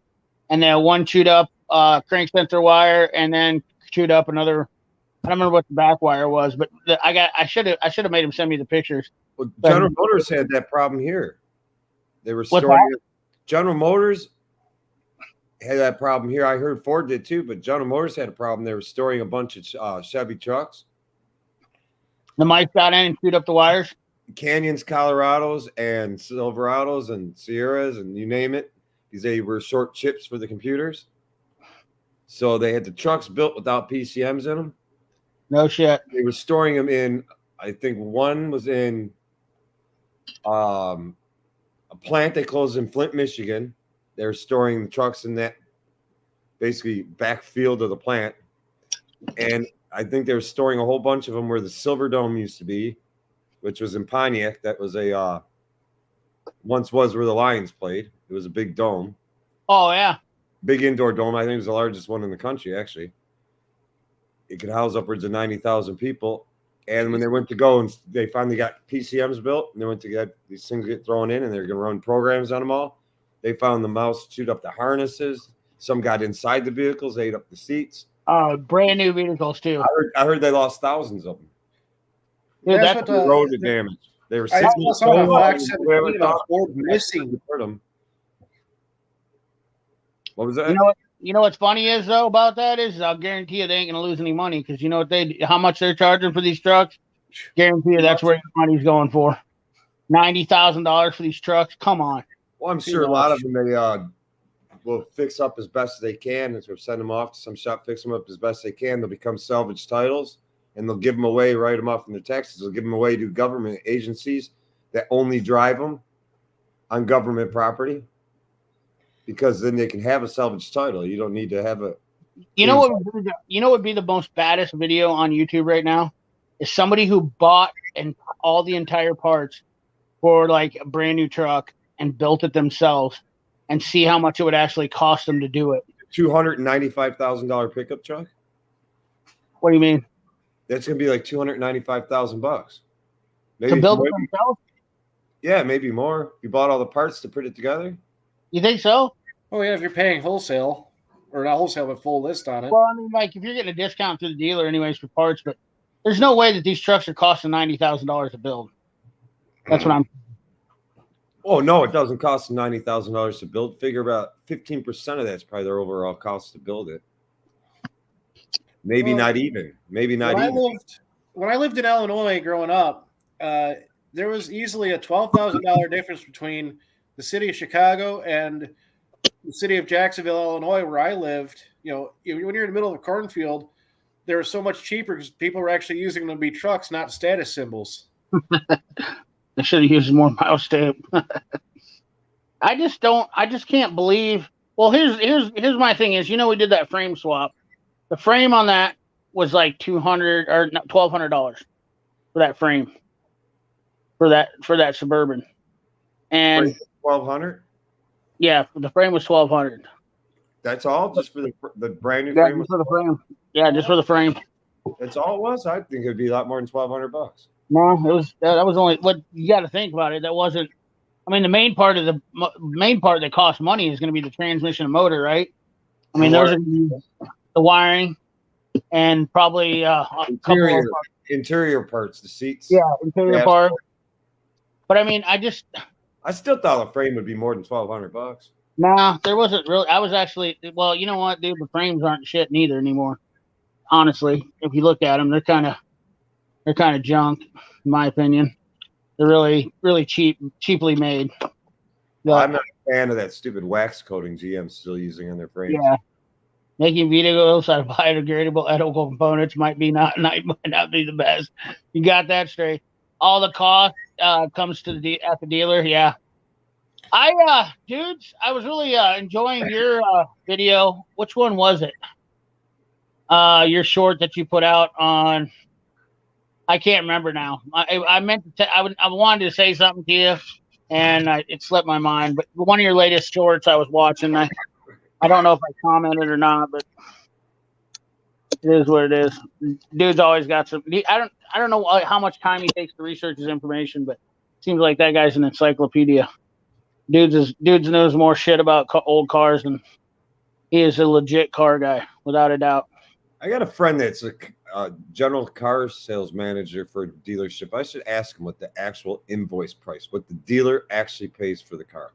A: and then 1 chewed up crank sensor wire, and then chewed up another. I don't remember what the back wire was, but I should have made him send me the pictures.
C: Well, General Motors had that problem here. They were storing it. General Motors had that problem here. I heard Ford did too, but General Motors had a problem. They were storing a bunch of Chevy trucks.
A: The mice got in and chewed up the wires.
C: Canyons, Colorados, and Silverados, and Sierras, and you name it, because they were short chips for the computers. So they had the trucks built without PCMs in them.
A: No shit.
C: They were storing them in, I think one was in a plant they closed in Flint, Michigan. They were storing the trucks in that basically backfield of the plant. And I think they were storing a whole bunch of them where the Silver Dome used to be, which was in Pontiac. That was once was where the Lions played. It was a big dome.
A: Oh, yeah.
C: Big indoor dome. I think it was the largest one in the country, actually. It could house upwards of 90,000 people. And when they went to go and they finally got PCMs built, and they went to get these things get thrown in, and they're going to run programs on them all, they found the mouse chewed up the harnesses. Some got inside the vehicles, ate up the seats.
A: Brand new vehicles too.
C: I heard they lost thousands of them.
A: Dude,
B: that's what
C: eroded damage. They were
B: I
C: sitting
B: saw on Fox 17 about Ford missing.
C: What was that?
A: You know what's funny is though about that is I'll guarantee you they ain't gonna lose any money because you know how much they're charging for these trucks. Guarantee you that's where your money's going for. $90,000 for these trucks. Come on.
C: Well, I'm sure a lot of them they will fix up as best as they can, and so send them off to some shop, fix them up as best they can. They'll become salvage titles, and they'll give them away, write them off in their taxes. They'll give them away to government agencies that only drive them on government property, because then they can have a salvage title. You don't need to have a. You know what
A: would be the most baddest video on YouTube right now is somebody who bought and all the entire parts for like a brand new truck and built it themselves, and see how much it would actually cost them to do it.
C: $295,000 pickup truck.
A: What do you mean?
C: That's gonna be like $295,000.
A: To build it themselves?
C: Yeah, maybe more. You bought all the parts to put it together.
A: You think so?
B: Oh yeah, if you're paying wholesale, or not wholesale, but full list on it.
A: Well, I mean, like if you're getting a discount through the dealer, anyways, for parts, but there's no way that these trucks are costing $90,000 to build. That's what I'm.
C: Oh no, it doesn't cost them $90,000 to build. Figure about 15% of that's probably their overall cost to build it. Maybe not even. Maybe not even.
B: When I lived in Illinois growing up, there was easily a $12,000 difference between the city of Chicago and the city of Jacksonville, Illinois, where I lived, when you're in the middle of a cornfield, they were so much cheaper because people were actually using them to be trucks, not status symbols.
A: They should have used more mouse tape. I just can't believe. Well, here's my thing is, we did that frame swap. The frame on that was like $200 or $1,200 for that frame for that Suburban, and
C: 1,200.
A: Yeah, the frame was $1,200.
C: That's all, just for the brand new
A: Yeah,
C: frame.
A: just for the frame. Yeah, just for the frame.
C: That's all it was. I think it'd be a lot more than $1,200.
A: No, it was that was only what you got to think about it. That wasn't. I mean, the main part that costs money is going to be the transmission and motor, right? I mean, those are the wiring and probably a couple of
C: interior parts, the seats.
A: Yeah, interior part. But I mean,
C: I still thought the frame would be more than $1,200.
A: Nah, there wasn't really. I was actually, well, you know what, dude? The frames aren't shit neither anymore. Honestly, if you look at them, they're kind of junk, in my opinion. They're really, really cheaply made. But,
C: I'm not a fan of that stupid wax coating GM's still using on their frames.
A: Yeah, making videos out of biodegradable edible components might not be the best. You got that straight. All the cost comes to at the dealer. Yeah. Dudes, I was really enjoying your video. Which one was it? Your short that you put out on. I can't remember now. I meant to. I wanted to say something to you, and it slipped my mind. But one of your latest shorts I was watching. I don't know if I commented or not, but it is what it is. Dude's always got some. I don't know how much time he takes to research his information, but it seems like that guy's an encyclopedia. Dudes knows more shit about old cars than he is a legit car guy, without a doubt.
C: I got a friend that's a general car sales manager for a dealership. I should ask him what the actual invoice price, what the dealer actually pays for the car.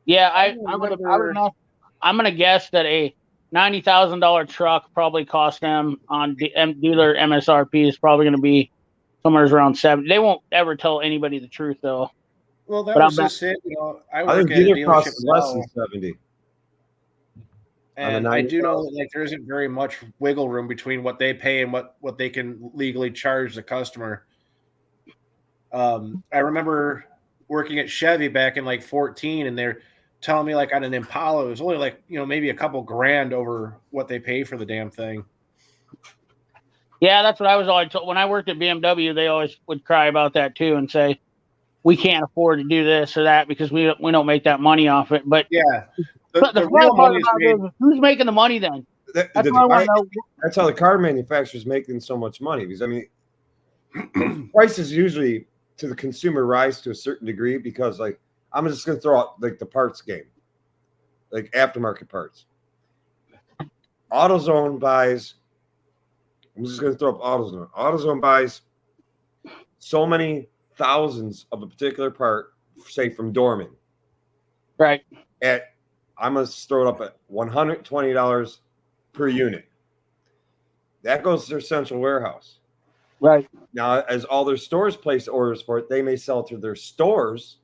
A: Yeah, I'm gonna guess that a $90,000 truck probably cost them on dealer MSRP is probably going to be somewhere around 70. They won't ever tell anybody the truth though.
B: Well, that was just it. I work at a dealership
C: less than 70.
B: And I do know that there isn't very much wiggle room between what they pay and what they can legally charge the customer. I remember working at Chevy back in 14, and they're telling me on an Impala, it was only maybe a couple grand over what they pay for the damn thing.
A: Yeah, that's what I was always told. When I worked at BMW, they always would cry about that too and say, we can't afford to do this or that because we don't make that money off it. But
B: yeah,
A: the real part about it is, who's making the money then? That's
C: how the car manufacturer's making so much money. Because I mean, prices usually to the consumer rise to a certain degree because I'm just going to throw out the parts game, aftermarket parts. AutoZone buys. I'm just going to throw up AutoZone. AutoZone buys so many thousands of a particular part, say from Dorman.
A: Right.
C: I'm going to throw it up at $120 per unit. That goes to their central warehouse.
A: Right.
C: Now, as all their stores place orders for it, they may sell to their stores,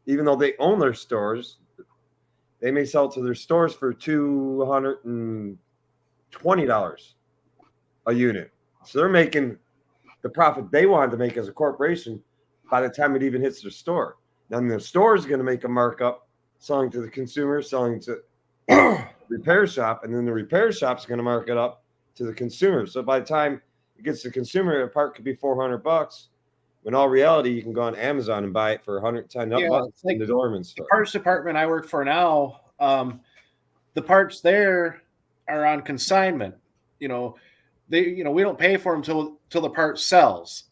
C: even though they own their stores. They may sell to their stores for $220 a unit. So they're making the profit they wanted to make as a corporation by the time it even hits their store. Then the store is going to make a markup selling to the consumer, selling to repair shop, and then the repair shop is going to mark it up to the consumer. So by the time it gets to the consumer, a part could be $400. When all reality, you can go on Amazon and buy it for $110 in the Dorman store.
B: The parts department I work for now, the parts there are on consignment. We don't pay for them till the part sells.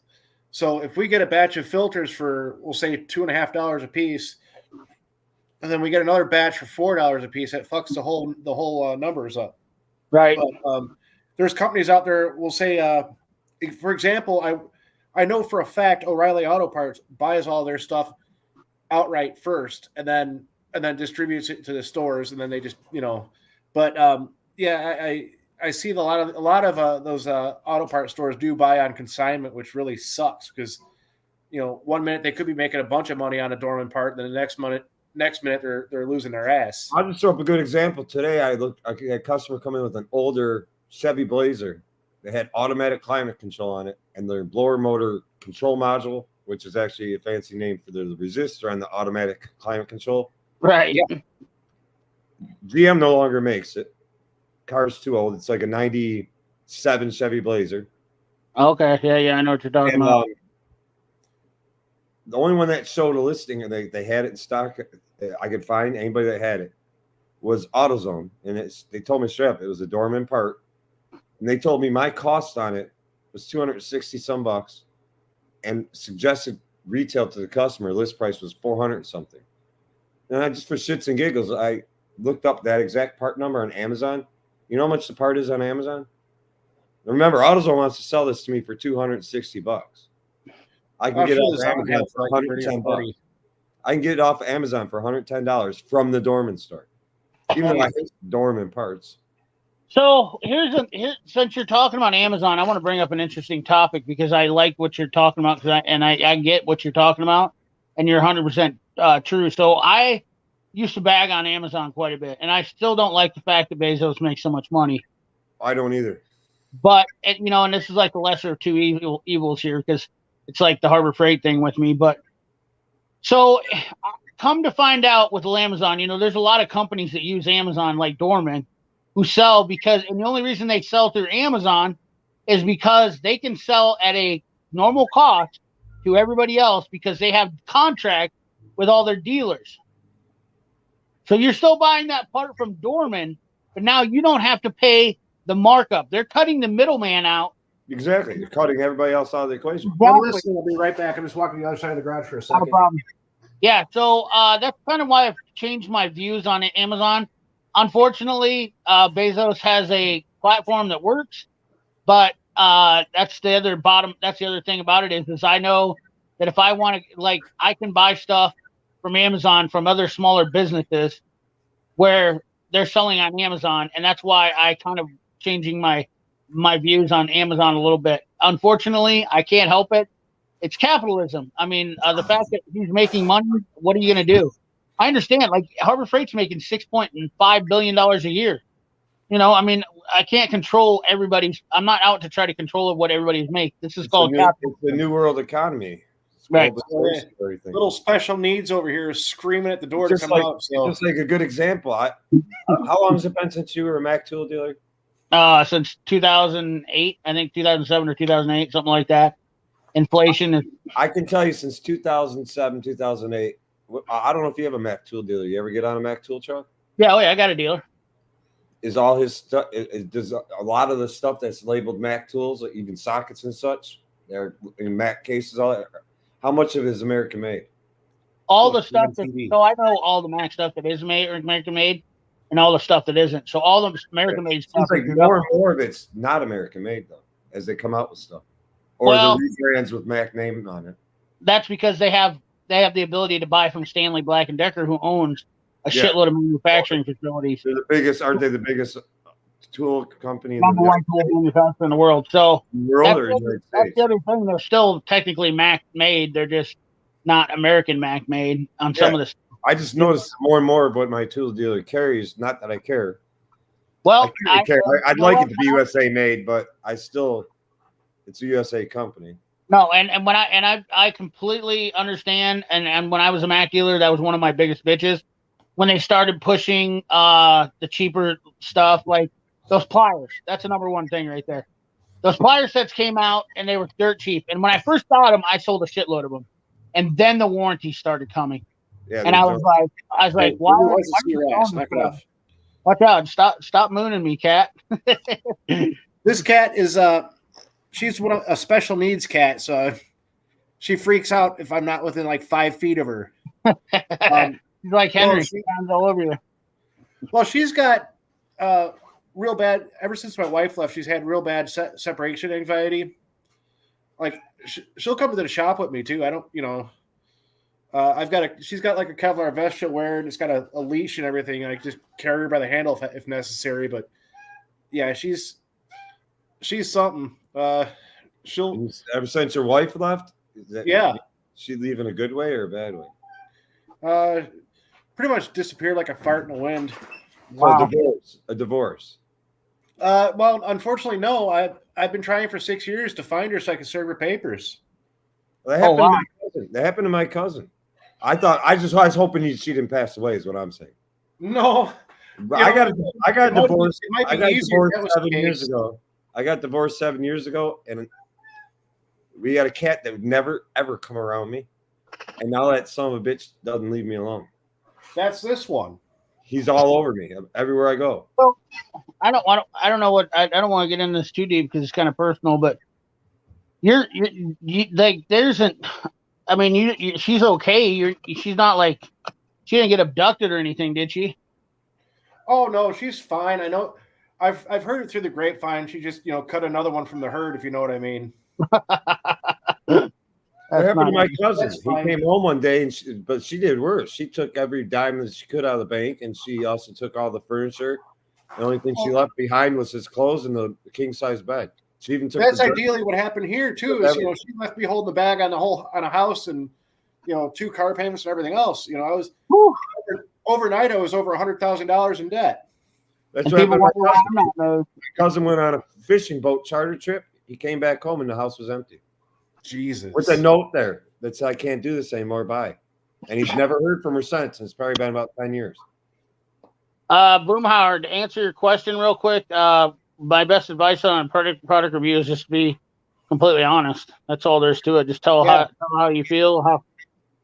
B: So if we get a batch of filters for, we'll say $2.50 a piece, and then we get another batch for $4 a piece, that fucks the whole numbers up.
A: Right.
B: But, there's companies out there. We'll say, for example, I know for a fact O'Reilly Auto Parts buys all their stuff outright first, and then distributes it to the stores, and then they just But I see a lot of those auto parts stores do buy on consignment, which really sucks because 1 minute they could be making a bunch of money on a Dorman part, then the next next minute they're losing their ass.
C: I'll just throw up a good example. Today, I had a customer come in with an older Chevy Blazer. They had automatic climate control on it, and their blower motor control module, which is actually a fancy name for the resistor on the automatic climate control.
A: Right.
B: Yeah.
C: GM no longer makes it. Car's too old. It's like a 97 Chevy Blazer.
A: Okay. Yeah. I know what you're talking
C: And
A: about.
C: the only one that showed a listing, and they had it in stock, I could find anybody that had it, was AutoZone. And they told me straight up it was a Dorman part. And they told me my cost on it was 260 some bucks, and suggested retail to the customer list price was 400 something. And I just, for shits and giggles, I looked up that exact part number on Amazon. You know how much the part is on Amazon? Remember, AutoZone wants to sell this to me for 260 bucks. I can get it off Amazon for 110 bucks. I can get it off Amazon for $110 from the Dorman store. Even though I hate Dorman parts.
A: So since you're talking about Amazon, I want to bring up an interesting topic because I like what you're talking about, I get what you're talking about, and you're 100% true. So I used to bag on Amazon quite a bit, and I still don't like the fact that Bezos makes so much money.
C: I don't either.
A: But and this is like the lesser of two evils here, because it's like the Harbor Freight thing with me. But so come to find out with Amazon, there's a lot of companies that use Amazon like Dorman, who sell and the only reason they sell through Amazon is because they can sell at a normal cost to everybody else because they have contract with all their dealers. So you're still buying that part from Dorman, but now you don't have to pay the markup. They're cutting the middleman out.
C: Exactly. You're cutting everybody else out of the equation.
B: Listen, we'll be right back. I'm just walking to the other side of the garage for a second.
A: No problem. Yeah, so that's kind of why I've changed my views on Amazon. Unfortunately, Bezos has a platform that works, but that's the other thing about it is I know that if I want to, I can buy stuff from Amazon from other smaller businesses where they're selling on Amazon, and that's why I kind of changing my views on Amazon a little bit. Unfortunately, I can't help it. It's capitalism. I mean, the fact that he's making money, what are you going to do? I understand, Harbor Freight's making $6.5 billion a year. I mean, I can't control everybody's. I'm not out to try to control what everybody's make. This is called capitalism.
C: It's the new world economy.
A: Right.
B: Little special needs over here screaming at the door to come out. So.
C: Just like a good example. How long has it been since you were a Mac tool dealer?
A: Since 2008, I think 2007 or 2008, something like that. Inflation.
C: I can tell you since 2007, 2008. I don't know if you have a Mac tool dealer. You ever get on a Mac tool truck?
A: Yeah, I got a dealer.
C: Is all his stuff? Does a lot of the stuff that's labeled Mac tools, like even sockets and such, they're in Mac cases. All that. How much of it is American made?
A: All the stuff so I know all the Mac stuff that is made or American made, and all the stuff that isn't. So all the American made stuff.
C: Seems like more and more of it's not American made though, as they come out with stuff, or the rebrands with Mac name on it.
A: That's because they have the ability to buy from Stanley Black & Decker, who owns a shitload of manufacturing facilities.
C: They're the biggest, aren't they? The biggest tool company in
A: number one tool manufacturer in the world. So
C: that's
A: the other thing. They're still technically Mac made. They're just not American Mac made on some of the stuff.
C: I just noticed more and more of what my tool dealer carries. Not that I care.
A: Well,
C: I'd like it to be USA made, but it's a USA company.
A: No, and when I completely understand, and when I was a Mac dealer, that was one of my biggest bitches. When they started pushing the cheaper stuff, like those pliers, that's the number one thing right there. Those plier sets came out and they were dirt cheap. And when I first got them, I sold a shitload of them. And then the warranty started coming. Yeah, and I was like, why? Watch out! Stop mooning me, cat.
B: This cat is she's a special needs cat, so she freaks out if I'm not within like 5 feet of her.
A: She's like Henry, she hands all over you.
B: Well, she's got real bad. Ever since my wife left, she's had real bad separation anxiety. Like she'll come to the shop with me too. I don't, she's got like a Kevlar vest she'll wear, and it's got a leash and everything. I just carry her by the handle if necessary. But yeah, she's something. She'll
C: ever since your wife left.
B: Yeah.
C: She leave in a good way or a bad way?
B: pretty much disappeared like a fart in the wind.
A: Wow.
C: So a divorce.
B: Well, unfortunately, no. I've been trying for 6 years to find her so I could serve her papers.
C: That happened
A: wow.
C: to my cousin. That happened to my cousin. I was hoping she didn't pass away, is what I'm saying.
B: No,
C: I got divorced.
B: It might
C: I
B: be
C: got
B: easier if
C: divorced
B: that was the
C: 7 years
B: case.
C: ago. I got divorced 7 years ago, and we had a cat that would never ever come around me. And now that son of a bitch doesn't leave me alone.
B: That's this one.
C: He's all over me everywhere I go.
A: I don't want to get into this too deep because it's kind of personal, but you like there isn't. I mean, she's okay. She's not like she didn't get abducted or anything, did she?
B: Oh no, she's fine. I know. I've heard it through the grapevine. She just cut another one from the herd, if you know what I mean.
C: That happened to my cousin.
B: That's
C: He
B: fine.
C: came home one day, but she did worse. She took every dime that she could out of the bank, and she also took all the furniture. The only thing she left behind was his clothes and the king size bed. She even took.
B: That's ideally what happened here too. Is
C: Everything.
B: she left me holding the bag on a house and 2 car payments and everything else. I was overnight. I was over $100,000 in debt.
C: That's
A: And
C: what
A: people
C: happened to
A: wonder
C: my
A: why I'm not married.
C: cousin went on a fishing boat charter trip. He came back home and the house was empty
B: Jesus.
C: with a note there that said, "I can't do this anymore. Bye." And he's never heard from her since. It's probably been about 10 years.
A: Boomhauer, to answer your question real quick, my best advice on a product review is just be completely honest. That's all there is to it. Just tell how you feel, how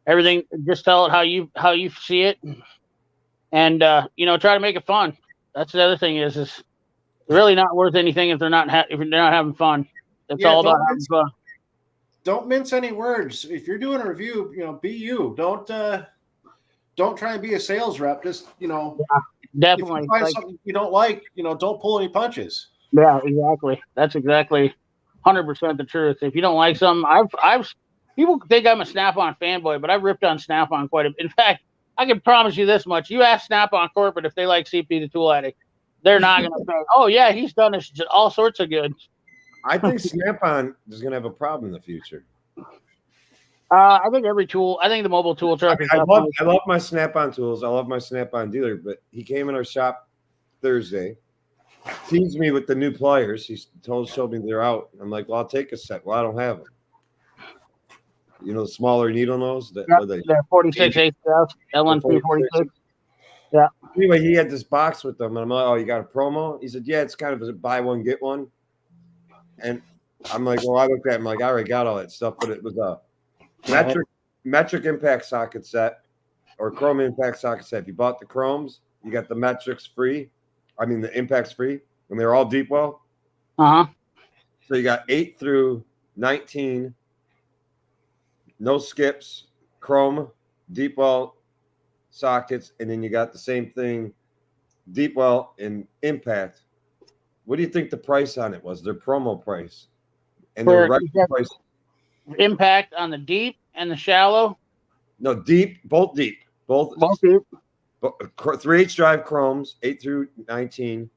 A: everything. Just tell it how you see it, and try to make it fun. That's the other thing is really not worth anything if they're not having fun. It's all about having fun.
B: Don't mince any words. If you're doing a review, be you. Don't try and be a sales rep. Just
A: Definitely.
B: If you find something you don't like, don't pull any punches.
A: Yeah, exactly. That's exactly 100% the truth. If you don't like something, I've people think I'm a Snap-on fanboy, but I've ripped on Snap-on quite a bit. In fact, I can promise you this much: you ask Snap-on corporate if they like CP the Tool Addict, they're not going to say, "Oh yeah, he's done all sorts of good."
C: I think Snap-on is going to have a problem in the future.
A: I think the mobile tool truck is.
C: I love my Snap-on tools. I love my Snap-on dealer, but he came in our shop Thursday, teased me with the new pliers. He showed me they're out. I'm like, well, I'll take a set. Well, I don't have them. The smaller needle nose.
A: The 46 HF LN346. Yeah.
C: Anyway, he had this box with them, and I'm like, oh, you got a promo? He said, yeah, it's kind of a buy one, get one. And I'm like, well, I looked at him like, I already got all that stuff, but it was a metric impact socket set or chrome impact socket set. If you bought the chromes, you got the metrics free. I mean, the impacts free, and they're all deep well. So you got 8 through 19, no skips, chrome, deep well sockets, and then you got the same thing, deep well and impact. What do you think the price on it was? Their promo price and their regular price.
A: Impact on the deep and the shallow.
C: No, deep, both deep, both
A: deep.
C: 3H drive chromes, 8 through 19,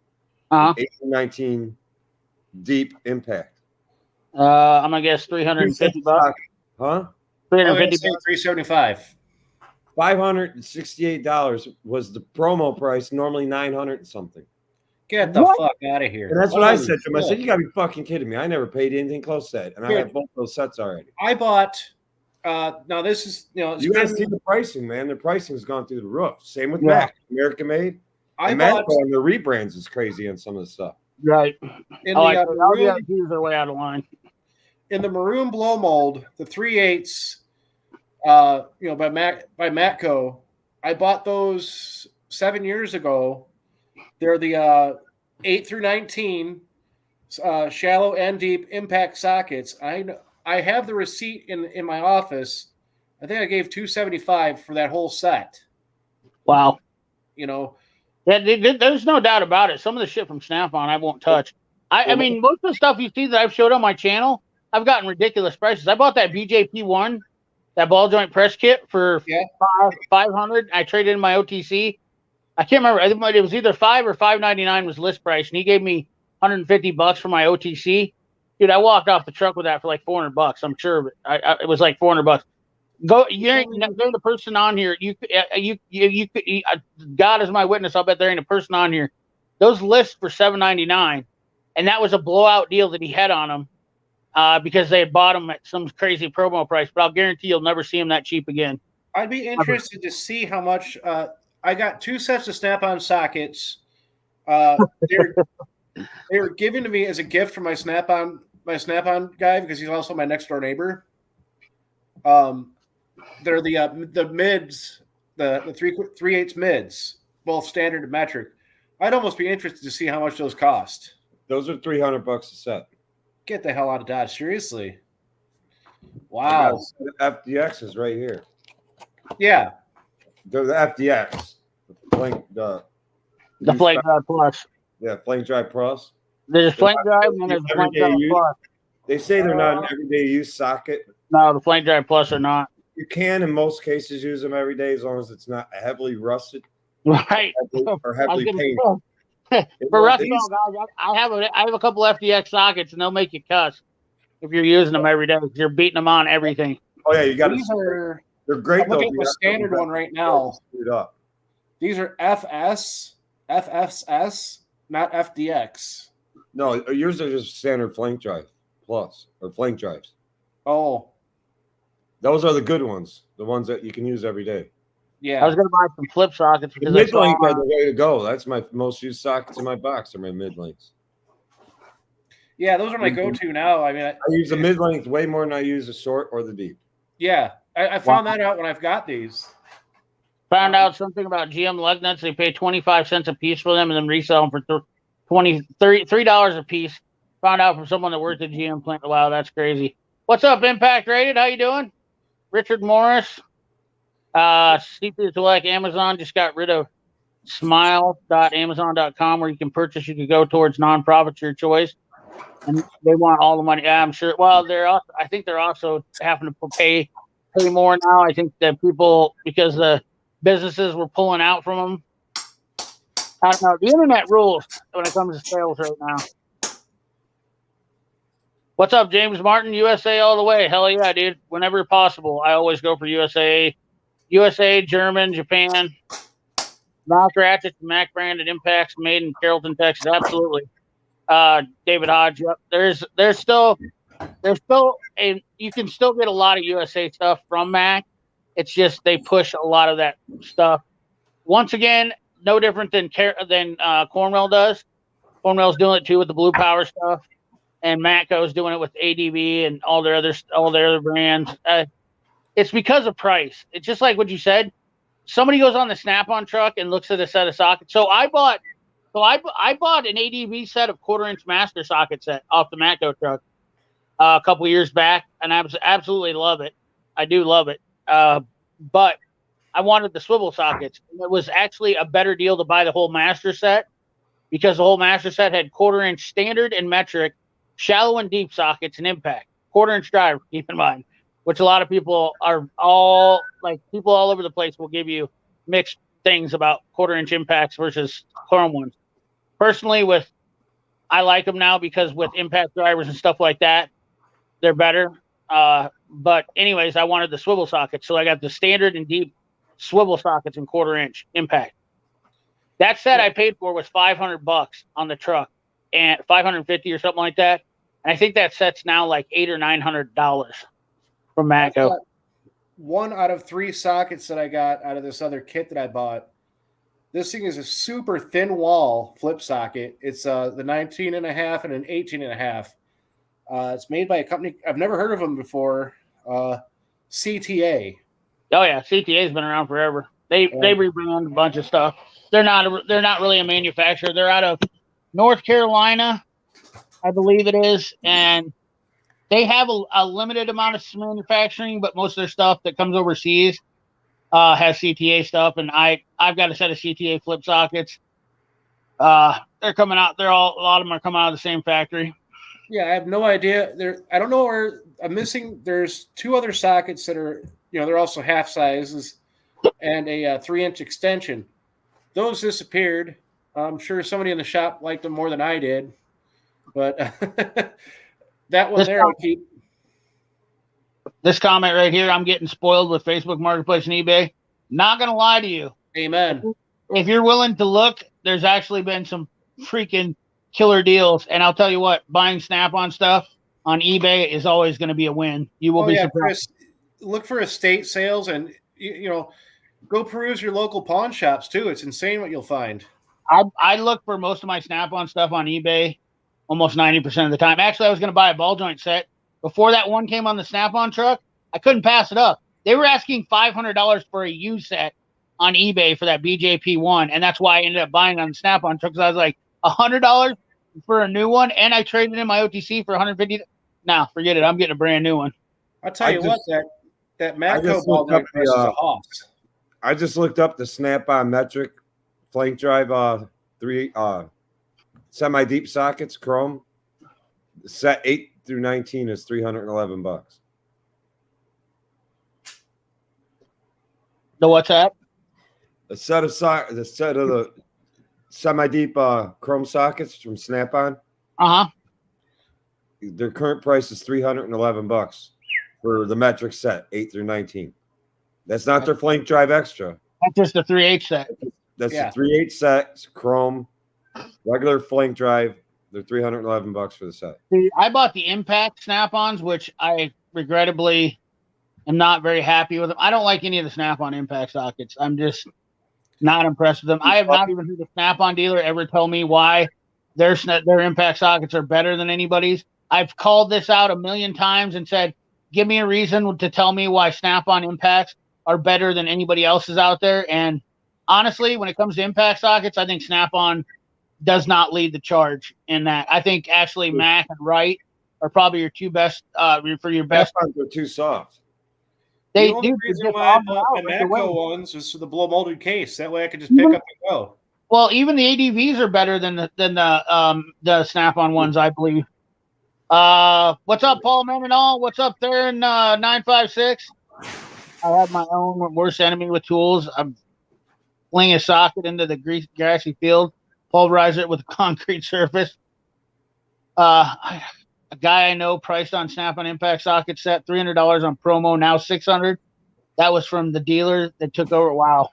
C: 8 through 19, deep impact.
A: I'm gonna guess $350.
B: Huh?
A: $350.
B: $375.
C: $568 was the promo price. Normally $900 and something.
B: Get the fuck out of here.
C: And that's what I said to him. I said, you gotta be fucking kidding me. I never paid anything close to that. And I have both those sets already.
B: I bought now this is
C: you guys see the pricing, man. Their pricing has gone through the roof. Same with
A: Yeah.
C: Mac, American made.
B: I
C: bought
B: bought
C: and their rebrands is crazy on some of the stuff.
A: Right.
B: in
A: All
B: the
A: the
B: maroon,
A: keys are way out of line.
B: in the maroon blow mold, the 3/8 by Matco. I bought those 7 years ago. They're the 8 through 19 shallow and deep impact sockets. I have the receipt in my office. I think I gave $275 for that whole set.
A: Wow.
B: Yeah,
A: there's no doubt about it. Some of the shit from Snap-on I won't touch. I mean, most of the stuff you see that I've showed on my channel, I've gotten ridiculous prices. I bought that BJP1, that ball joint press kit for $500. I traded in my OTC. I can't remember. I think it was either $5 or $5.99 was list price, and he gave me $150 for my OTC. Dude, I walked off the truck with that for like $400. I'm sure, but it was like $400. Go. You're the person on here. God is my witness. I'll bet there ain't a person on here. Those lists for $7.99, and that was a blowout deal that he had on them because they had bought them at some crazy promo price. But I'll guarantee you'll never see them that cheap again.
B: I'd be interested to see how much. I got 2 sets of Snap-on sockets. They were given to me as a gift from my Snap-on guy because he's also my next door neighbor. They're the mids, the 3/8 mids, both standard and metric. I'd almost be interested to see how much those cost.
C: Those are $300 a set.
B: Get the hell out of Dodge! Seriously. Wow.
C: FDX is right here.
B: Yeah.
C: They're the FDX. The Flame
A: Drive Plus.
C: Yeah, Flame Drive Plus.
A: There's Flame Drive and there's Flame Drive Plus.
C: They say they're not an everyday use socket.
A: No, the Flame Drive Plus are not.
C: You can, in most cases, use them every day as long as it's not heavily rusted.
A: Right.
C: Or heavily painted.
A: For rusted guys, I have a couple FDX sockets, and they'll make you cuss if you're using them every day. You're beating them on everything.
C: Oh, yeah, you got to. They're great,
B: I'm looking at the standard one right now. These are FSS, not FDX.
C: No, yours are just standard Flame Drive Plus or Flame Drives.
B: Oh.
C: Those are the good ones, the ones that you can use every day.
B: Yeah.
A: I was going to buy some flip sockets.
C: The mid-length are the way to go. That's my most used sockets in my box are my mid-lengths.
B: Yeah, those are my go-to now. I mean,
C: I use the mid-length way more than I use the short or the deep.
B: Yeah, I found that out when I've got these.
A: Found out something about GM lug nuts. They pay 25 cents a piece for them and then resell them for $3 a piece. Found out from someone that worked at GM plant. Wow, that's crazy. What's up, Impact Rated? How you doing? Richard Morris. CP Select Amazon just got rid of smile.amazon.com where you can purchase. You can go towards nonprofits your choice. And they want all the money. Yeah, I'm sure. Well, I think they're also having to pay more now. I think that people, because the businesses were pulling out from them. I don't know. The internet rules when it comes to sales right now. What's up, James Martin? USA all the way. Hell yeah, dude. Whenever possible, I always go for USA, German, Japan. Mac Ratchets, Mac branded impacts made in Carrollton, Texas. Absolutely. David Hodge. Yep. There's still you can still get a lot of USA stuff from Mac. It's just they push a lot of that stuff. Once again, no different than Cornwell does. Cornwell's doing it too with the Blue Power stuff, and Matco's doing it with ADV and all their other brands. It's because of price. It's just like what you said. Somebody goes on the Snap-on truck and looks at a set of sockets. So I bought an ADV set of 1/4-inch master socket set off the Matco truck a couple years back, and I absolutely love it. I do love it. But I wanted the swivel sockets. And it was actually a better deal to buy the whole master set because the whole master set had 1/4-inch standard and metric, shallow and deep sockets and impact. 1/4-inch drive, keep in mind, which a lot of people are all over the place will give you mixed things about 1/4-inch impacts versus chrome ones. Personally, I like them now because with impact drivers and stuff like that, they're better. But anyways, I wanted the swivel sockets, so I got the standard and deep swivel sockets and 1/4-inch impact. That set I paid for was $500 on the truck, and $550 or something like that. And I think that set's now like $800 or $900 from Matco.
B: 1 out of 3 sockets that I got out of this other kit that I bought. This thing is a super thin wall flip socket. It's the 19.5 and an 18.5. It's made by a company I've never heard of them before. CTA.
A: Oh yeah, CTA's been around forever. They rebrand a bunch of stuff. They're not really a manufacturer. They're out of North Carolina, I believe it is, and they have a limited amount of manufacturing, but most of their stuff that comes overseas has CTA stuff. And I've got a set of CTA flip sockets. They're coming out. A lot of them are coming out of the same factory.
B: Yeah, I have no idea. I don't know where I'm missing. There's 2 other sockets that are, they're also half sizes, and a 3-inch extension. Those disappeared. I'm sure somebody in the shop liked them more than I did, but that one there I'll keep.
A: This comment right here, I'm getting spoiled with Facebook Marketplace and eBay. Not going to lie to you.
B: Amen.
A: If you're willing to look, there's actually been some freaking killer deals. And I'll tell you what, buying Snap-on stuff on eBay is always going to be a win. You will be surprised.
B: Chris, look for estate sales and, go peruse your local pawn shops too. It's insane what you'll find.
A: I look for most of my Snap-on stuff on eBay almost 90% of the time. Actually, I was going to buy a ball joint set. Before that one came on the Snap-on truck, I couldn't pass it up. They were asking $500 for a U set on eBay for that BJP one, and that's why I ended up buying on the Snap-on truck, because I was like, $100 for a new one, and I traded in my OTC for $150. Nah, forget it. I'm getting a brand new one.
B: I'll tell you what, that Matco ball joint is a hoss.
C: I just looked up the Snap-on metric flank drive 3 semi-deep sockets, chrome. Set 8 through 19 is $311.
A: The what's that?
C: The set of the semi-deep chrome sockets from Snap-on. Their current price is $311 for the metric set 8 through 19. That's not their flank drive extra.
A: That's just the 3/8 set.
C: That's the 3/8 set, chrome, regular flank drive. They're $311 for the set.
A: See, I bought the Impact Snap-ons, which I regrettably am not very happy with them. I don't like any of the Snap-on Impact sockets. I'm just not impressed with them. I have not even heard a Snap-on dealer ever tell me why their Impact sockets are better than anybody's. I've called this out a million times and said, give me a reason to tell me why Snap-on Impacts are better than anybody else's out there. And honestly, when it comes to Impact sockets, I think Snap-on does not lead the charge in that. I think actually Mac and Wright are probably your two best for your best.
C: They're too soft.
B: The only reason why I bought the Matco ones was for the blow molded case. That way I could just pick up and go.
A: Well, even the ADVs are better than the Snap-on ones, I believe. What's up, Paul Mendenhall? What's up there in 956? I have my own worst enemy with tools. I'm fling a socket into the grassy field, pulverize it with a concrete surface. A guy I know priced on Snap-on Impact socket set $300 on promo, now $600. That was from the dealer that took over. Wow.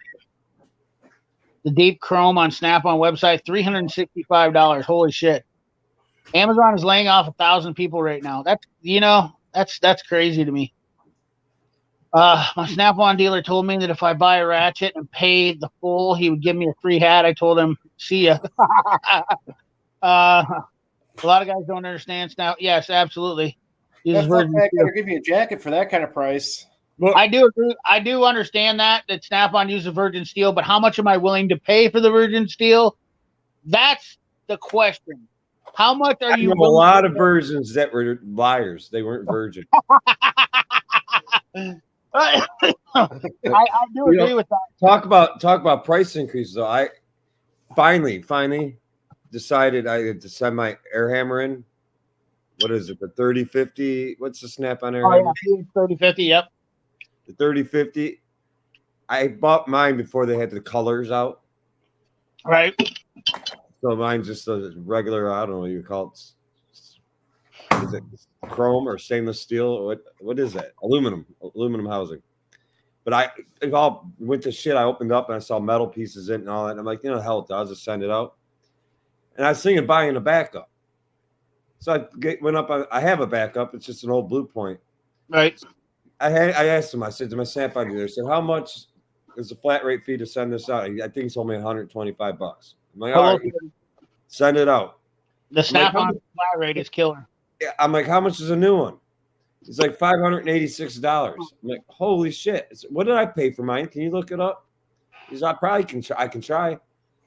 A: The deep chrome on Snap-on website, $365. Holy shit. Amazon is laying off 1,000 people right now. That's crazy to me. My Snap-on dealer told me that if I buy a ratchet and pay the full, he would give me a free hat. I told him, see ya. A lot of guys don't understand Snap. Yes, absolutely.
B: That's not fact. I gotta give you a jacket for that kind of price.
A: Well, I do agree. I do understand that Snap-on uses virgin steel, but how much am I willing to pay for the virgin steel? That's the question. How much are you?
C: A lot of versions that were liars. They weren't virgin.
A: I do agree with that.
C: Talk about price increases. Though I finally decided I had to send my air hammer in. What is it? The 3050. What's the Snap-on air hammer?
A: 3050. Yep.
C: The 3050. I bought mine before they had the colors out.
A: Right.
C: So mine's just a regular. I don't know what you call it. Is it chrome or stainless steel? What is that? Aluminum housing. But it all went to shit. I opened up and I saw metal pieces in it and all that. And I'm like, hell, I'll just send it out. And I was thinking of buying a backup. So I went up. I have a backup. It's just an old Blue Point.
A: Right.
C: I asked him. I said to my Snap-on dealer, I said, how much is the flat rate fee to send this out? I think he told me $125. I'm like, all right, send it out.
A: The Snap-on flat rate is killer.
C: Yeah, I'm like, how much is a new one? He's like $586. I'm like, holy shit! What did I pay for mine? Can you look it up? He's, I probably can. I can try.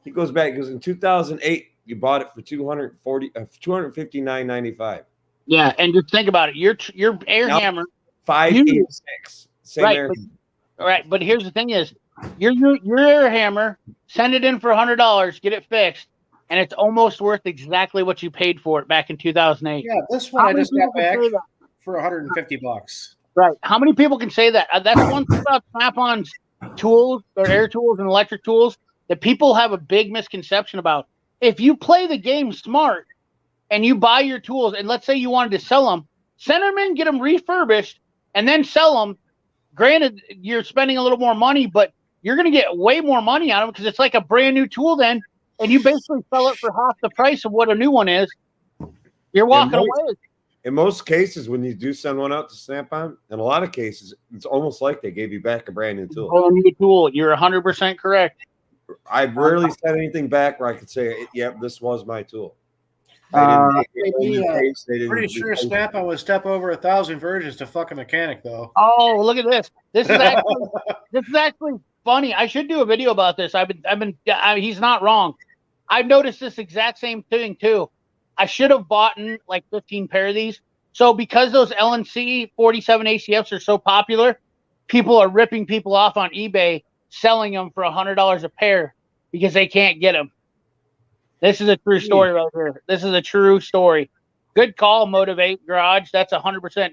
C: He goes back. He goes, in 2008, you bought it for $259.95.
A: Yeah, and just think about it. Your air hammer,
C: 586. Same
A: right?
C: air.
A: Right, but here's the thing: is your air hammer, send it in for $100, get it fixed, and it's almost worth exactly what you paid for it back in 2008.
B: Yeah, this one I just got back for $150.
A: Right. How many people can say that? That's one thing about Snap-on's tools, or air tools and electric tools, that people have a big misconception about. If you play the game smart and you buy your tools, and let's say you wanted to sell them, send them in, get them refurbished, and then sell them. Granted, you're spending a little more money, but you're going to get way more money out of them because it's like a brand new tool then, and you basically sell it for half the price of what a new one is. You're walking away.
C: In most cases, when you do send one out to Snap-on, in a lot of cases, it's almost like they gave you back a brand new tool.
A: A new tool. You're 100% correct.
C: I've rarely sent anything back where I could say, "Yep, this was my tool."
B: Pretty sure Snap-on would step over 1,000 versions to fuck a mechanic, though.
A: Oh, look at this! This is actually funny. I should do a video about this. He's not wrong. I've noticed this exact same thing too. I should have bought like 15 pair of these. So because those LNC 47 ACFs are so popular, people are ripping people off on eBay, selling them for $100 a pair because they can't get them. This is a true story right here. This is a true story. Good call, Motivate Garage. That's 100%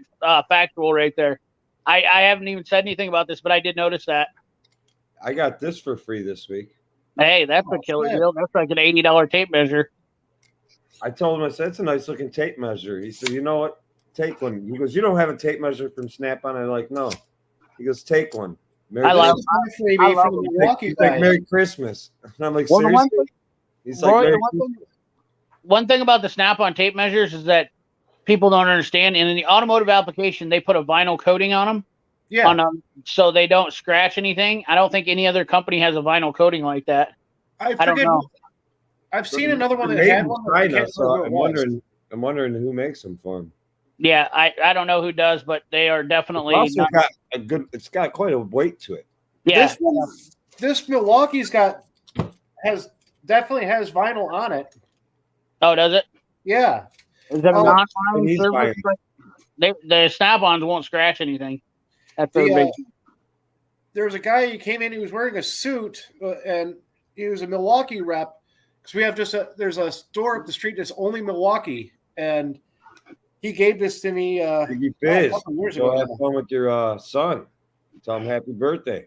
A: factual right there. I haven't even said anything about this, but I did notice that.
C: I got this for free this week.
A: Hey, that's a killer deal. That's like an $80 tape measure.
C: I told him, I said, it's a nice looking tape measure. He said, you know what? Take one. He goes, you don't have a tape measure from Snap-on? I'm like, no. He goes, take one.
A: I love
C: He's like, Merry Christmas. And I'm like, seriously? He's like,
A: one thing about the Snap-on tape measures is that people don't understand. And in the automotive application, they put a vinyl coating on them.
B: Yeah.
A: On them, so they don't scratch anything. I don't think any other company has a vinyl coating like that. I don't know.
B: I've seen another one that had one.
C: China, so I'm wondering who makes them for him.
A: Yeah, I don't know who does, but they are definitely
C: got a good. It's got quite a weight to it.
A: Yeah,
B: this Milwaukee's definitely has vinyl on it.
A: Oh, does it?
B: Yeah.
A: Is it non-vinyl surface? The Snap-ons won't scratch anything. That's so big.
B: There was a guy who came in. He was wearing a suit, and he was a Milwaukee rep. Because we have there's a store up the street that's only Milwaukee, and he gave this to me.
C: Biggie Fizz, go have fun with your son. Tell him happy birthday.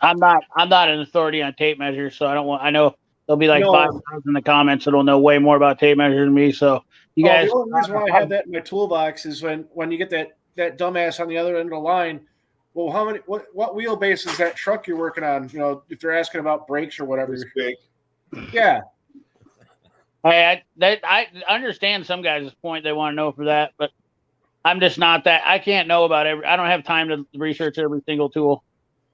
A: I'm not an authority on tape measures, so I don't want. I know there'll be like 5 in the comments that'll know way more about tape measures than me. So you guys.
B: The only reason why I have that in my toolbox is when you get that dumbass on the other end of the line. Well, what wheelbase is that truck you're working on? You know, if they're asking about brakes or whatever. Yeah.
A: Hey, I understand some guys' point. They want to know for that, but I'm just not that. I can't know about I don't have time to research every single tool.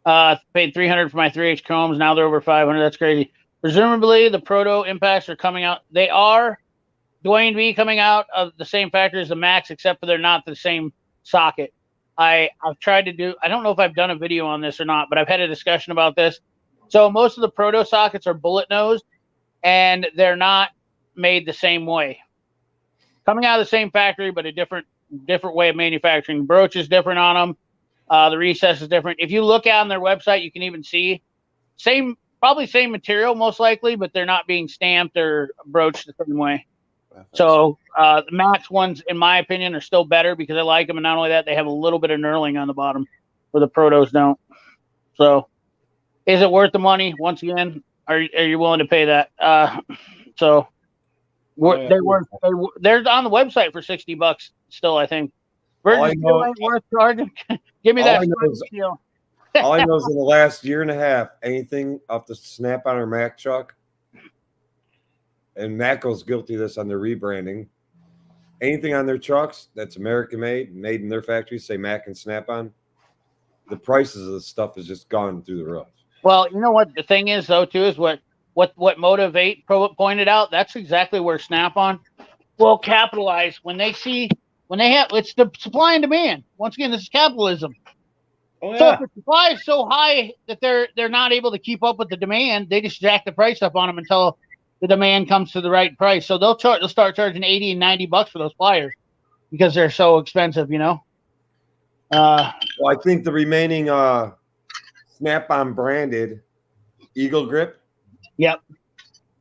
A: Paid $300 for my 3H Chromes. Now they're over $500. That's crazy. Presumably the Proto Impacts are coming out. They are Dwayne B coming out of the same factory as the Max, except for they're not the same socket. I've tried to do. I don't know if I've done a video on this or not, but I've had a discussion about this. So most of the Proto sockets are bullet nosed, and they're not made the same way. Coming out of the same factory, but a different way of manufacturing. The broach is different on them. The recess is different. If you look on their website, you can even see probably same material most likely, but they're not being stamped or broached the same way. So the Max ones, in my opinion, are still better because I like them, and not only that, they have a little bit of knurling on the bottom, where the Protos don't. So. Is it worth the money? Once again, are you willing to pay that? They're on the website for $60 still. I think. Virgin still ain't worth charging. Give me that deal.
C: All I know is in the last year and a half, anything off the Snap-on or Mac truck, and Matco's guilty of this on their rebranding. Anything on their trucks that's American made in their factories, say Mac and Snap-on, the prices of the stuff has just gone through the roof.
A: Well, you know what the thing is, though, too, is what Motivate pointed out. That's exactly where Snap-on will capitalize when they have it's the supply and demand. Once again, this is capitalism.
B: Oh, yeah.
A: So if the supply is so high that they're not able to keep up with the demand, they just jack the price up on them until the demand comes to the right price. So they'll start charging $80 and $90 for those pliers because they're so expensive, you know.
C: Well, I think the remaining Snap-on branded Eagle Grip.
A: Yep.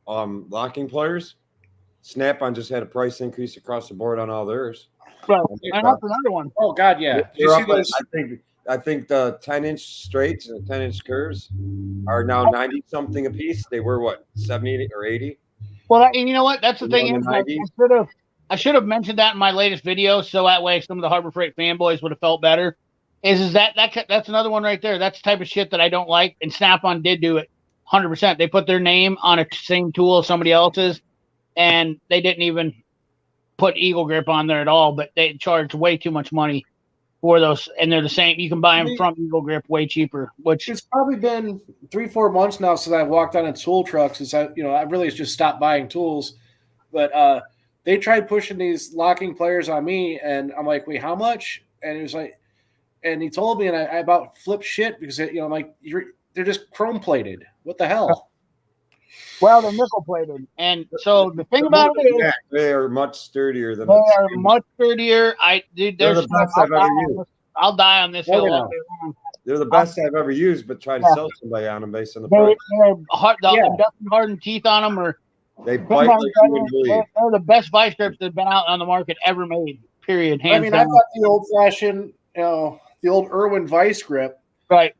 C: Locking pliers. Snap-on just had a price increase across the board on all theirs.
A: Right. And that's another one.
B: Oh God, yeah.
C: I think the 10-inch straights and the 10-inch curves are now 90 something a piece. They were what, 70 or 80?
A: Well, and you know what? That's the thing. I should have mentioned that in my latest video, so that way some of the Harbor Freight fanboys would have felt better. Is that's another one right there? That's the type of shit that I don't like. And Snap-on did do it, 100%. They put their name on a same tool as somebody else's, and they didn't even put Eagle Grip on there at all. But they charged way too much money for those, and they're the same. You can buy them from Eagle Grip way cheaper. Which
B: it's probably been 3-4 months now since I walked on a tool truck. Since I really just stopped buying tools, but they tried pushing these locking pliers on me, and I'm like, wait, how much? And it was like, and he told me, and I about flipped shit because I'm like, they're just chrome plated. What the hell?
A: Well, they're nickel plated, and so the thing about it is
C: they are much sturdier than.
A: They are much sturdier.
C: They're the best I've ever used.
A: I'll die on this hill all day long.
C: They're the best I've ever used, but try to sell somebody on them based on the price.
A: The Dustin Harden teeth on them are.
C: They bite like you wouldn't believe.
A: They're the best vice grips that have been out on the market ever made. Period.
B: I mean, I've got the old fashioned, the old Irwin vice grip.
A: Right.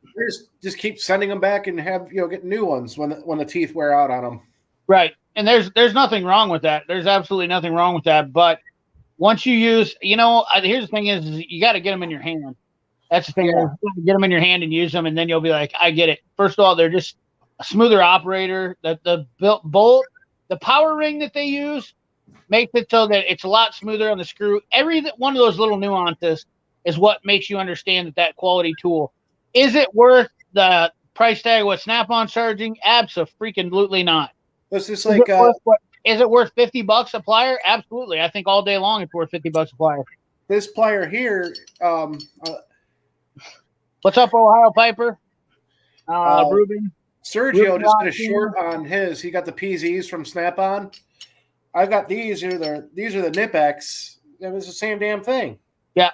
B: Just keep sending them back and have get new ones when the teeth wear out on them.
A: Right. And there's nothing wrong with that. There's absolutely nothing wrong with that. But once you use, here's the thing is you got to get them in your hand. That's the thing. Yeah. Get them in your hand and use them, and then you'll be like, I get it. First of all, they're just a smoother operator. The bolt, the power ring that they use makes it so that it's a lot smoother on the screw. Every one of those little nuances is what makes you understand that quality tool. Is it worth the price tag what Snap-on charging? Absolutely not.
B: It's just like
A: is it worth $50 a plier? Absolutely. I think all day long it's worth $50 a plier.
B: This plier here.
A: What's up, Ohio Piper? Ruben.
B: Sergio just did a short on his. He got the PZs from Snap-on. I've got these. These are the Nipex. It was the same damn thing.
A: Yeah.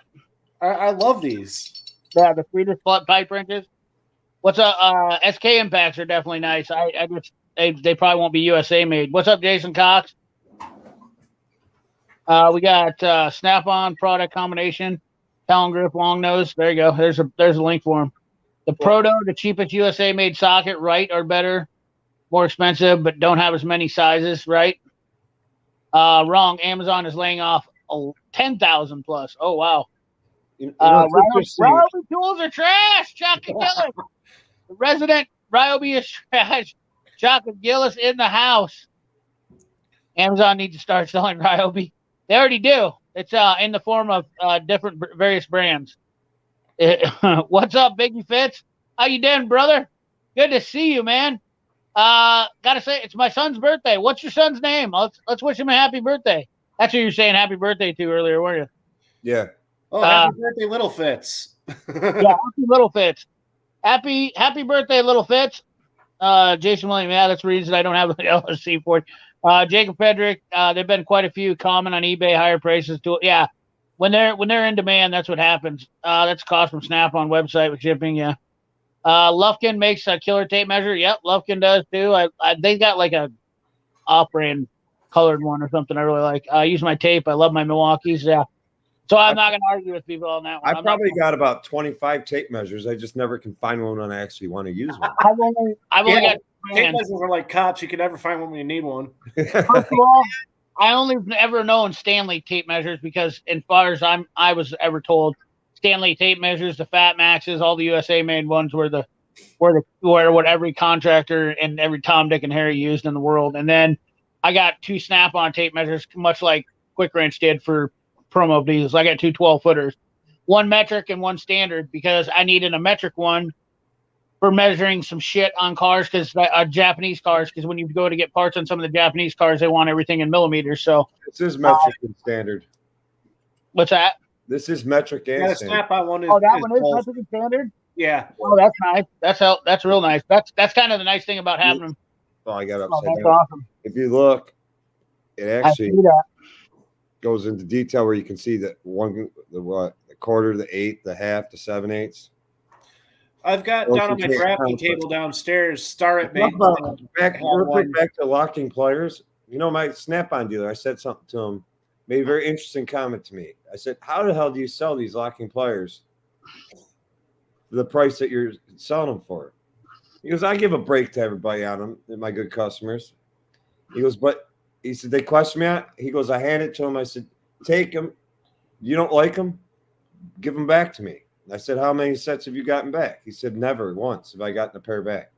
B: I love these.
A: Yeah, the Swedish pipe wrenches. What's up? SK impacts are definitely nice. I just they probably won't be USA made. What's up, Jason Cox? We got Snap-on product combination, Talon grip, long nose. There you go. There's a link for them. The Proto, the cheapest USA made socket, right, or better, more expensive, but don't have as many sizes, right? Wrong. Amazon is laying off 10,000 plus. Oh wow. Ryobi tools are trash. Chuck and Gillis. The resident Ryobi is trash. Chuck and Gillis in the house. Amazon needs to start selling Ryobi. They already do. It's in the form of different various brands. What's up, Biggie Fitz? How you doing, brother? Good to see you, man. Gotta say, it's my son's birthday. What's your son's name? Let's wish him a happy birthday. That's who you're saying happy birthday to earlier, weren't you?
C: Yeah.
B: Oh, happy birthday, Little Fitz.
A: Yeah, happy Little Fitz. Happy birthday, Little Fitz. Jason William, yeah, that's the reason I don't have an LSC for it. Jacob Frederick, there've been quite a few comment on eBay, higher prices to yeah. When they're in demand, that's what happens. That's a cost from Snap-on website with shipping, yeah. Lufkin makes a killer tape measure. Yep, Lufkin does too. They got like a off-brand colored one or something I really like. I use my tape. I love my Milwaukee's, yeah. So I'm not going to argue with people on that one.
C: I probably got about 25 tape measures. I just never can find one when I actually want to use one.
A: I've only got
B: tape measures are like cops. You can never find one when you need one.
A: First of all, I only ever known Stanley tape measures because, as far as I was ever told, Stanley tape measures, the Fat Maxes, all the USA made ones were what every contractor and every Tom, Dick, and Harry used in the world. And then I got 2 Snap-on tape measures, much like Quick Wrench did for promo diesels. I got 2 12-footers, one metric and one standard, because I needed a metric one for measuring some shit on cars, because Japanese cars, because when you go to get parts on some of the Japanese cars, they want everything in millimeters. So
C: this is metric and standard.
A: What's that?
C: This is metric and standard.
B: Snap-on one is,
A: that one is metric and standard.
B: Yeah.
A: Oh, that's nice. That's real nice. That's kind of the nice thing about having them.
C: Oh, I got upside
A: that's
C: down.
A: awesome.
C: If you look, it actually
A: I see that.
C: Goes into detail where you can see that the quarter, the eighth, the half, the 7/8.
B: I've got down on my drafting table downstairs. Star it, mate.
C: Back to locking pliers. My Snap-on dealer, I said something to him, made a very interesting comment to me. I said, "How the hell do you sell these locking pliers for the price that you're selling them for?" He goes, "I give a break to everybody on them, my good customers." He goes, "But he said they questioned me on it. He goes, I handed it to him. I said, take him. You don't like him? Give them back to me. I said, how many sets have you gotten back? He said, never once have I gotten a pair back.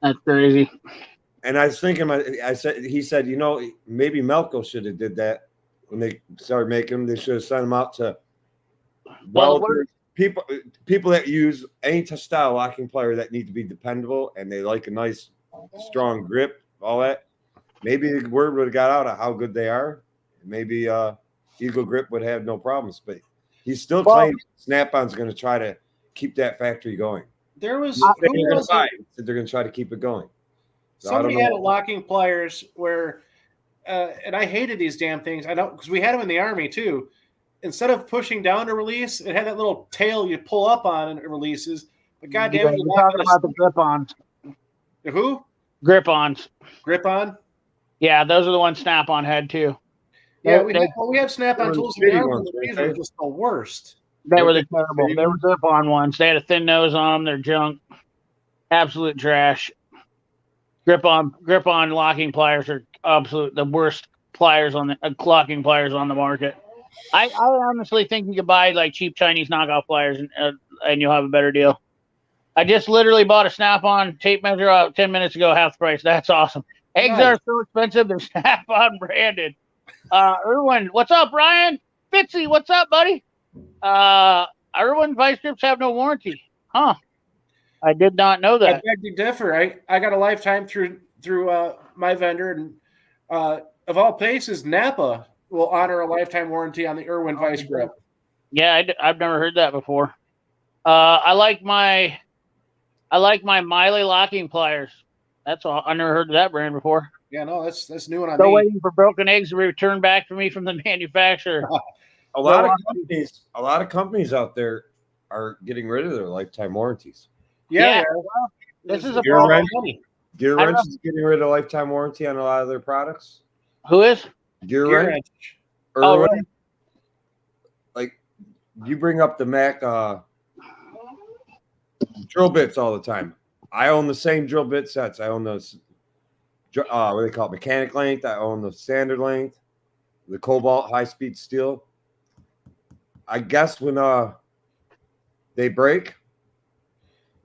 A: That's crazy.
C: And I was thinking, he said, maybe Melco should have did that when they started making them. They should have sent them out to people that use any style locking plier that need to be dependable and they like a nice, strong grip, all that. Maybe the word would have got out of how good they are. Maybe Eagle Grip would have no problems, but he's still claiming Snap-on's going to try to keep that factory going.
B: There was
C: they're going to try to keep it going. So
B: somebody had a locking pliers where, and I hated these damn things. I know because we had them in the Army too. Instead of pushing down to release, it had that little tail you pull up on and it releases. But goddamn,
A: you're talking about the grip-ons.
B: The who?
A: Grip-ons.
B: Grip-on.
A: Yeah, those are the ones Snap-on had too.
B: Yeah, we had Snap-on tools in the Army. These were just the worst.
A: They were the terrible. They were grip-on ones. They had a thin nose on them. They're junk. Absolute trash. Grip-on locking pliers are the worst pliers on the locking pliers on the market. I honestly think you could buy like cheap Chinese knockoff pliers and you'll have a better deal. I just literally bought a Snap-on tape measure out 10 minutes ago, half the price. That's awesome. Eggs are so expensive, they're Snap-on branded. Irwin, what's up, Ryan? Fitzy, what's up, buddy? Irwin Vice Grips have no warranty. Huh. I did not know that.
B: I beg to differ. I got a lifetime through my vendor, and of all places, Napa will honor a lifetime warranty on the Irwin Vice Grip.
A: Yeah, I've never heard that before. I like my Miley locking pliers. That's all. I never heard of that brand before.
B: Yeah, no, that's new one on
A: Still
B: me.
A: waiting for broken eggs to be returned back to me from the manufacturer.
C: A lot of companies out there are getting rid of their lifetime warranties.
B: Yeah.
A: Well, this is a
C: Gear
A: problem.
C: Wrench is getting rid of lifetime warranty on a lot of their products.
A: Who is?
C: Gear Wrench.
A: Oh, really?
C: Like you bring up the Mac drill bits all the time. I own the same drill bit sets. I own those. What do they call it? Mechanic length. I own the standard length, the Cobalt high speed steel. I guess when they break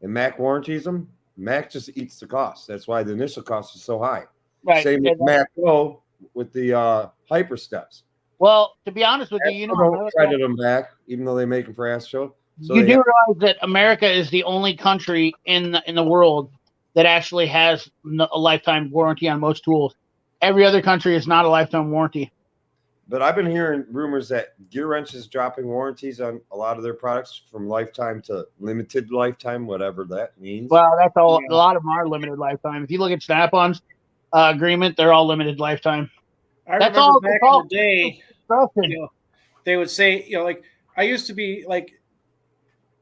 C: and Mac warranties them, Mac just eats the cost. That's why the initial cost is so high.
A: Right.
C: Same with Mac Pro with the Hyper Steps.
A: Well, to be honest with you,
C: don't credit them back, even though they make them for Astro. So
A: you do realize that America is the only country in the world that actually has a lifetime warranty on most tools. Every other country is not a lifetime warranty.
C: But I've been hearing rumors that Gear Wrench is dropping warranties on a lot of their products from lifetime to limited lifetime, whatever that means.
A: Well, that's all. Yeah. A lot of them are limited lifetime. If you look at Snap-on's agreement, they're all limited lifetime.
B: That's all. Back in the day, they would say, like I used to be like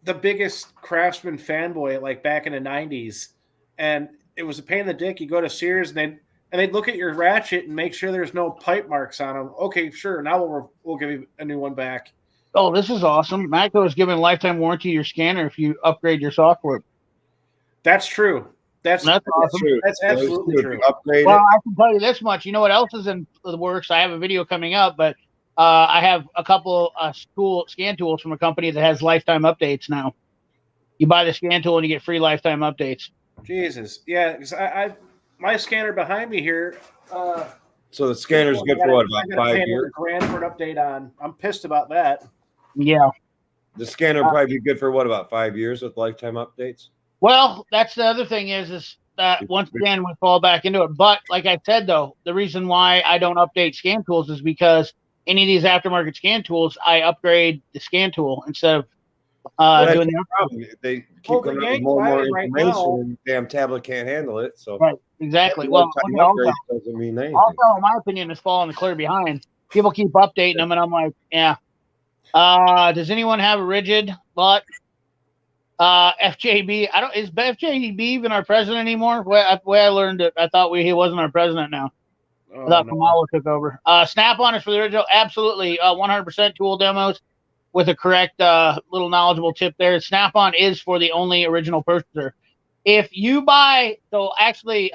B: the biggest Craftsman fanboy, like back in the 90s, and it was a pain in the dick. You go to Sears and they'd look at your ratchet and make sure there's no pipe marks on them. Okay, sure. Now we'll give you a new one back.
A: Oh, this is awesome. Matco is giving a lifetime warranty to your scanner if you upgrade your software.
B: That's true. That's awesome.
C: True.
B: That's absolutely true.
A: Well, I can tell you this much. You know what else is in the works? I have a video coming up, but I have a couple scan tools from a company that has lifetime updates now. You buy the scan tool and you get free lifetime updates.
B: Jesus. Yeah, because I my scanner behind me here.
C: So the scanner's good for what, about 5 years?
B: $1,000 for an update on. I'm pissed about that.
A: Yeah.
C: The scanner will probably be good for what, about 5 years with lifetime updates?
A: Well, that's the other thing is that once again we fall back into it. But like I said, though, the reason why I don't update scan tools is because any of these aftermarket scan tools, I upgrade the scan tool instead of doing the
C: problem. They keep coming up with more information, and the damn tablet can't handle it. So
A: right, exactly. Well,
C: doesn't mean anything.
A: Also, in my opinion, is falling clear behind. People keep updating them, and I'm like, yeah. Does anyone have a rigid butt? FJB, is FJB even our president anymore? Way I learned it, I thought he wasn't our president now. I thought Kamala took over. Snap-on is for the original, absolutely 100% tool demos with a correct little knowledgeable tip there. Snap-on is for the only original purchaser. If you buy, so actually,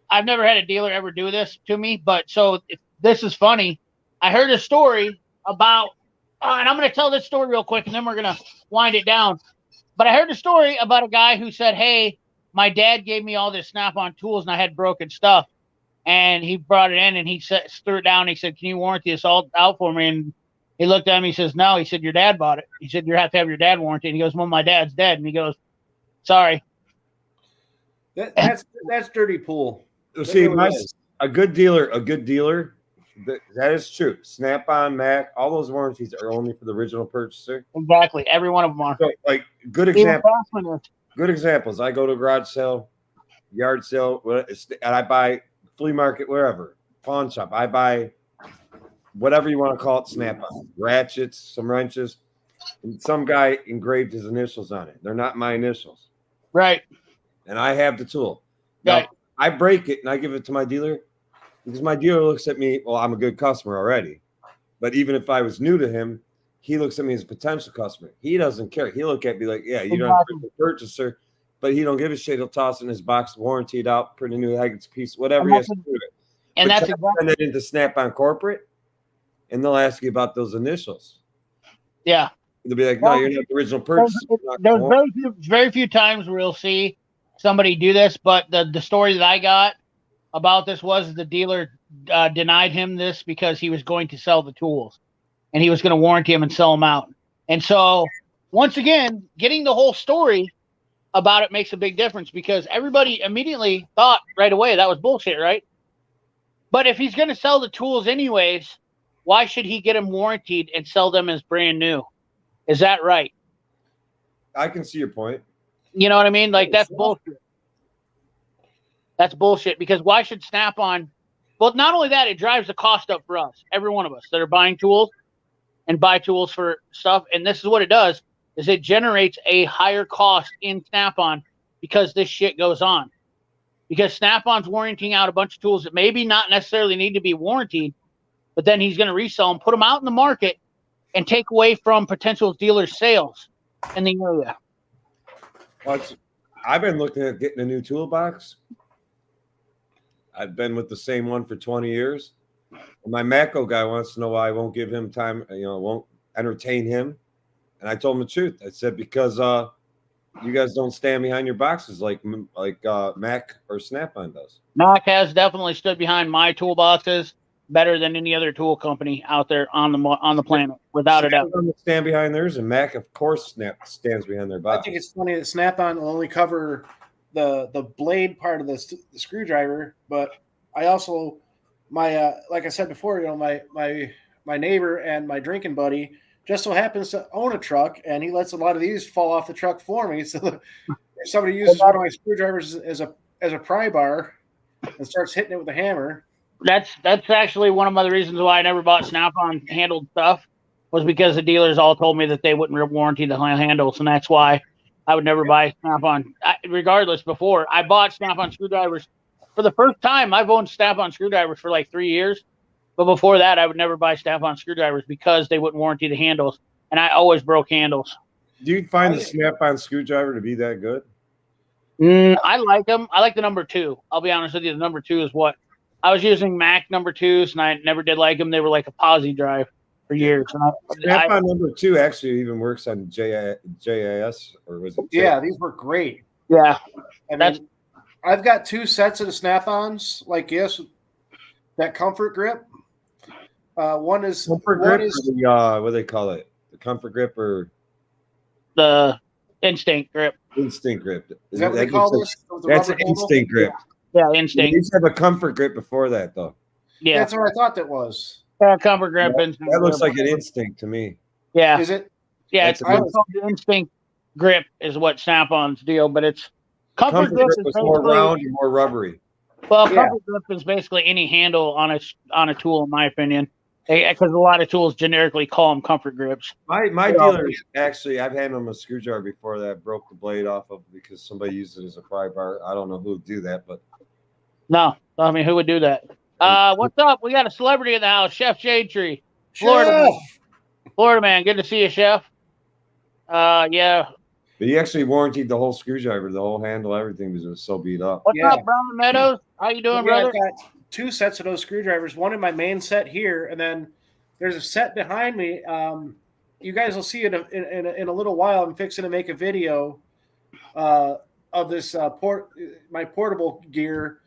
A: I've never had a dealer ever do this to me, but so this is funny. I heard a story about, and I'm going to tell this story real quick, and then we're going to wind it down. But I heard a story about a guy who said, "Hey, my dad gave me all this Snap-on tools, and I had broken stuff." And he brought it in, and he threw it down. And he said, "Can you warranty this all out for me?" And he looked at me. He says, "No." He said, "Your dad bought it." He said, "You have to have your dad warranty." And he goes, "Well, my dad's dead." And he goes, "Sorry."
B: That's dirty pool.
C: See, a good dealer, that is true. Snap-on, Mac, all those warranties are only for the original purchaser.
A: Exactly. Every one of them are.
C: So, like, good examples. I go to a garage sale, yard sale, and I buy flea market, wherever, pawn shop. I buy whatever you want to call it, Snap-on, ratchets, some wrenches, and some guy engraved his initials on it. They're not my initials.
A: Right.
C: And I have the tool. Now,
A: Right.
C: I break it and I give it to my dealer because my dealer looks at me, well, I'm a good customer already. But even if I was new to him, he looks at me as a potential customer. He doesn't care. He'll look at me like, yeah, you don't have to be a purchaser, but he don't give a shit. He'll toss it in his box, warranty it out, print a new Haggard's piece, whatever he has to do it.
A: And that's
C: send it into Snap-on corporate, and they'll ask you about those initials.
A: Yeah.
C: They'll be like, no, you're not the original purchaser.
A: There's very few times where you'll see somebody do this, but the story that I got about this was the dealer denied him this because he was going to sell the tools, and he was going to warranty them and sell them out. And so, once again, getting the whole story about it makes a big difference because everybody immediately thought right away that was bullshit, right? But if he's going to sell the tools anyways, why should he get them warranted and sell them as brand new? Is that right?
C: I can see your point.
A: You know what I mean? Like, that's bullshit. That's bullshit because why should Snap-on? Well, not only that, it drives the cost up for us, every one of us that are buying tools and buy tools for stuff. And this is what it does, is it generates a higher cost in Snap-on because this shit goes on. Because Snap-on's warranting out a bunch of tools that maybe not necessarily need to be warranted, but then he's going to resell them, put them out in the market, and take away from potential dealer sales in the area.
C: Well, I've been looking at getting a new toolbox. I've been with the same one for 20 years. And my Matco guy wants to know why I won't give him time, won't entertain him. And I told him the truth. I said, because you guys don't stand behind your boxes like Mac or Snap-on does.
A: Mac has definitely stood behind my toolboxes better than any other tool company out there on the planet, without a doubt.
C: Stand behind theirs, and Mac, of course, stands behind their box.
B: I think it's funny that Snap-on will only cover the blade part of the screwdriver, but I also like I said before, my neighbor and my drinking buddy just so happens to own a truck, and he lets a lot of these fall off the truck for me. So if somebody uses one of my screwdrivers as a pry bar and starts hitting it with a hammer.
A: That's actually one of the reasons why I never bought Snap-on handled stuff, was because the dealers all told me that they wouldn't warranty the handles, and that's why I would never buy Snap-on. Regardless, before I bought Snap-on screwdrivers for the first time, I've owned Snap-on screwdrivers for like 3 years, but before that, I would never buy Snap-on screwdrivers because they wouldn't warranty the handles, and I always broke handles.
C: Do you find the Snap-on screwdriver to be that good?
A: I like them. I like the number 2. I'll be honest with you. The number 2 is what I was using. Mac number 2s, and I never did like them. They were like a posi drive for years.
C: Snap-on number 2 actually even works on JIS, or was it?
B: Yeah, these were great.
A: Yeah,
B: I've got 2 sets of the Snap-ons like this. That Comfort Grip. One is
C: Comfort Grip. What do they call it? The Comfort Grip or
A: the Instinct Grip?
C: Instinct Grip.
B: Is that what they call this?
C: That's an Instinct Grip.
A: Yeah, Instinct.
C: You used to have a Comfort Grip before that, though.
A: Yeah,
B: that's what I thought that was.
A: Comfort Grip.
C: That looks like an Instinct to me.
A: Yeah.
B: Is it?
A: Yeah, it's called the Instinct Grip is what Snap-on's deal, but it's Comfort Grip is
C: more round and more rubbery.
A: Well, Comfort Grip is basically any handle on a tool, in my opinion, because a lot of tools generically call them Comfort Grips.
C: My dealer actually, I've handled him a screwdriver before that broke the blade off of because somebody used it as a pry bar. I don't know who would do that, but
A: no, I mean, who would do that? What's up? We got a celebrity in the house, Chef Shade Tree, Florida man. Good to see you, Chef. Yeah,
C: But he actually warranted the whole screwdriver, the whole handle, everything because it was so beat up.
A: What's
B: Yeah.
A: up, Brown Meadows? How you doing,
B: Yeah,
A: brother?
B: I've got 2 sets of those screwdrivers. One in my main set here, and then there's a set behind me. You guys will see it in a little while. I'm fixing to make a video of this my portable gear.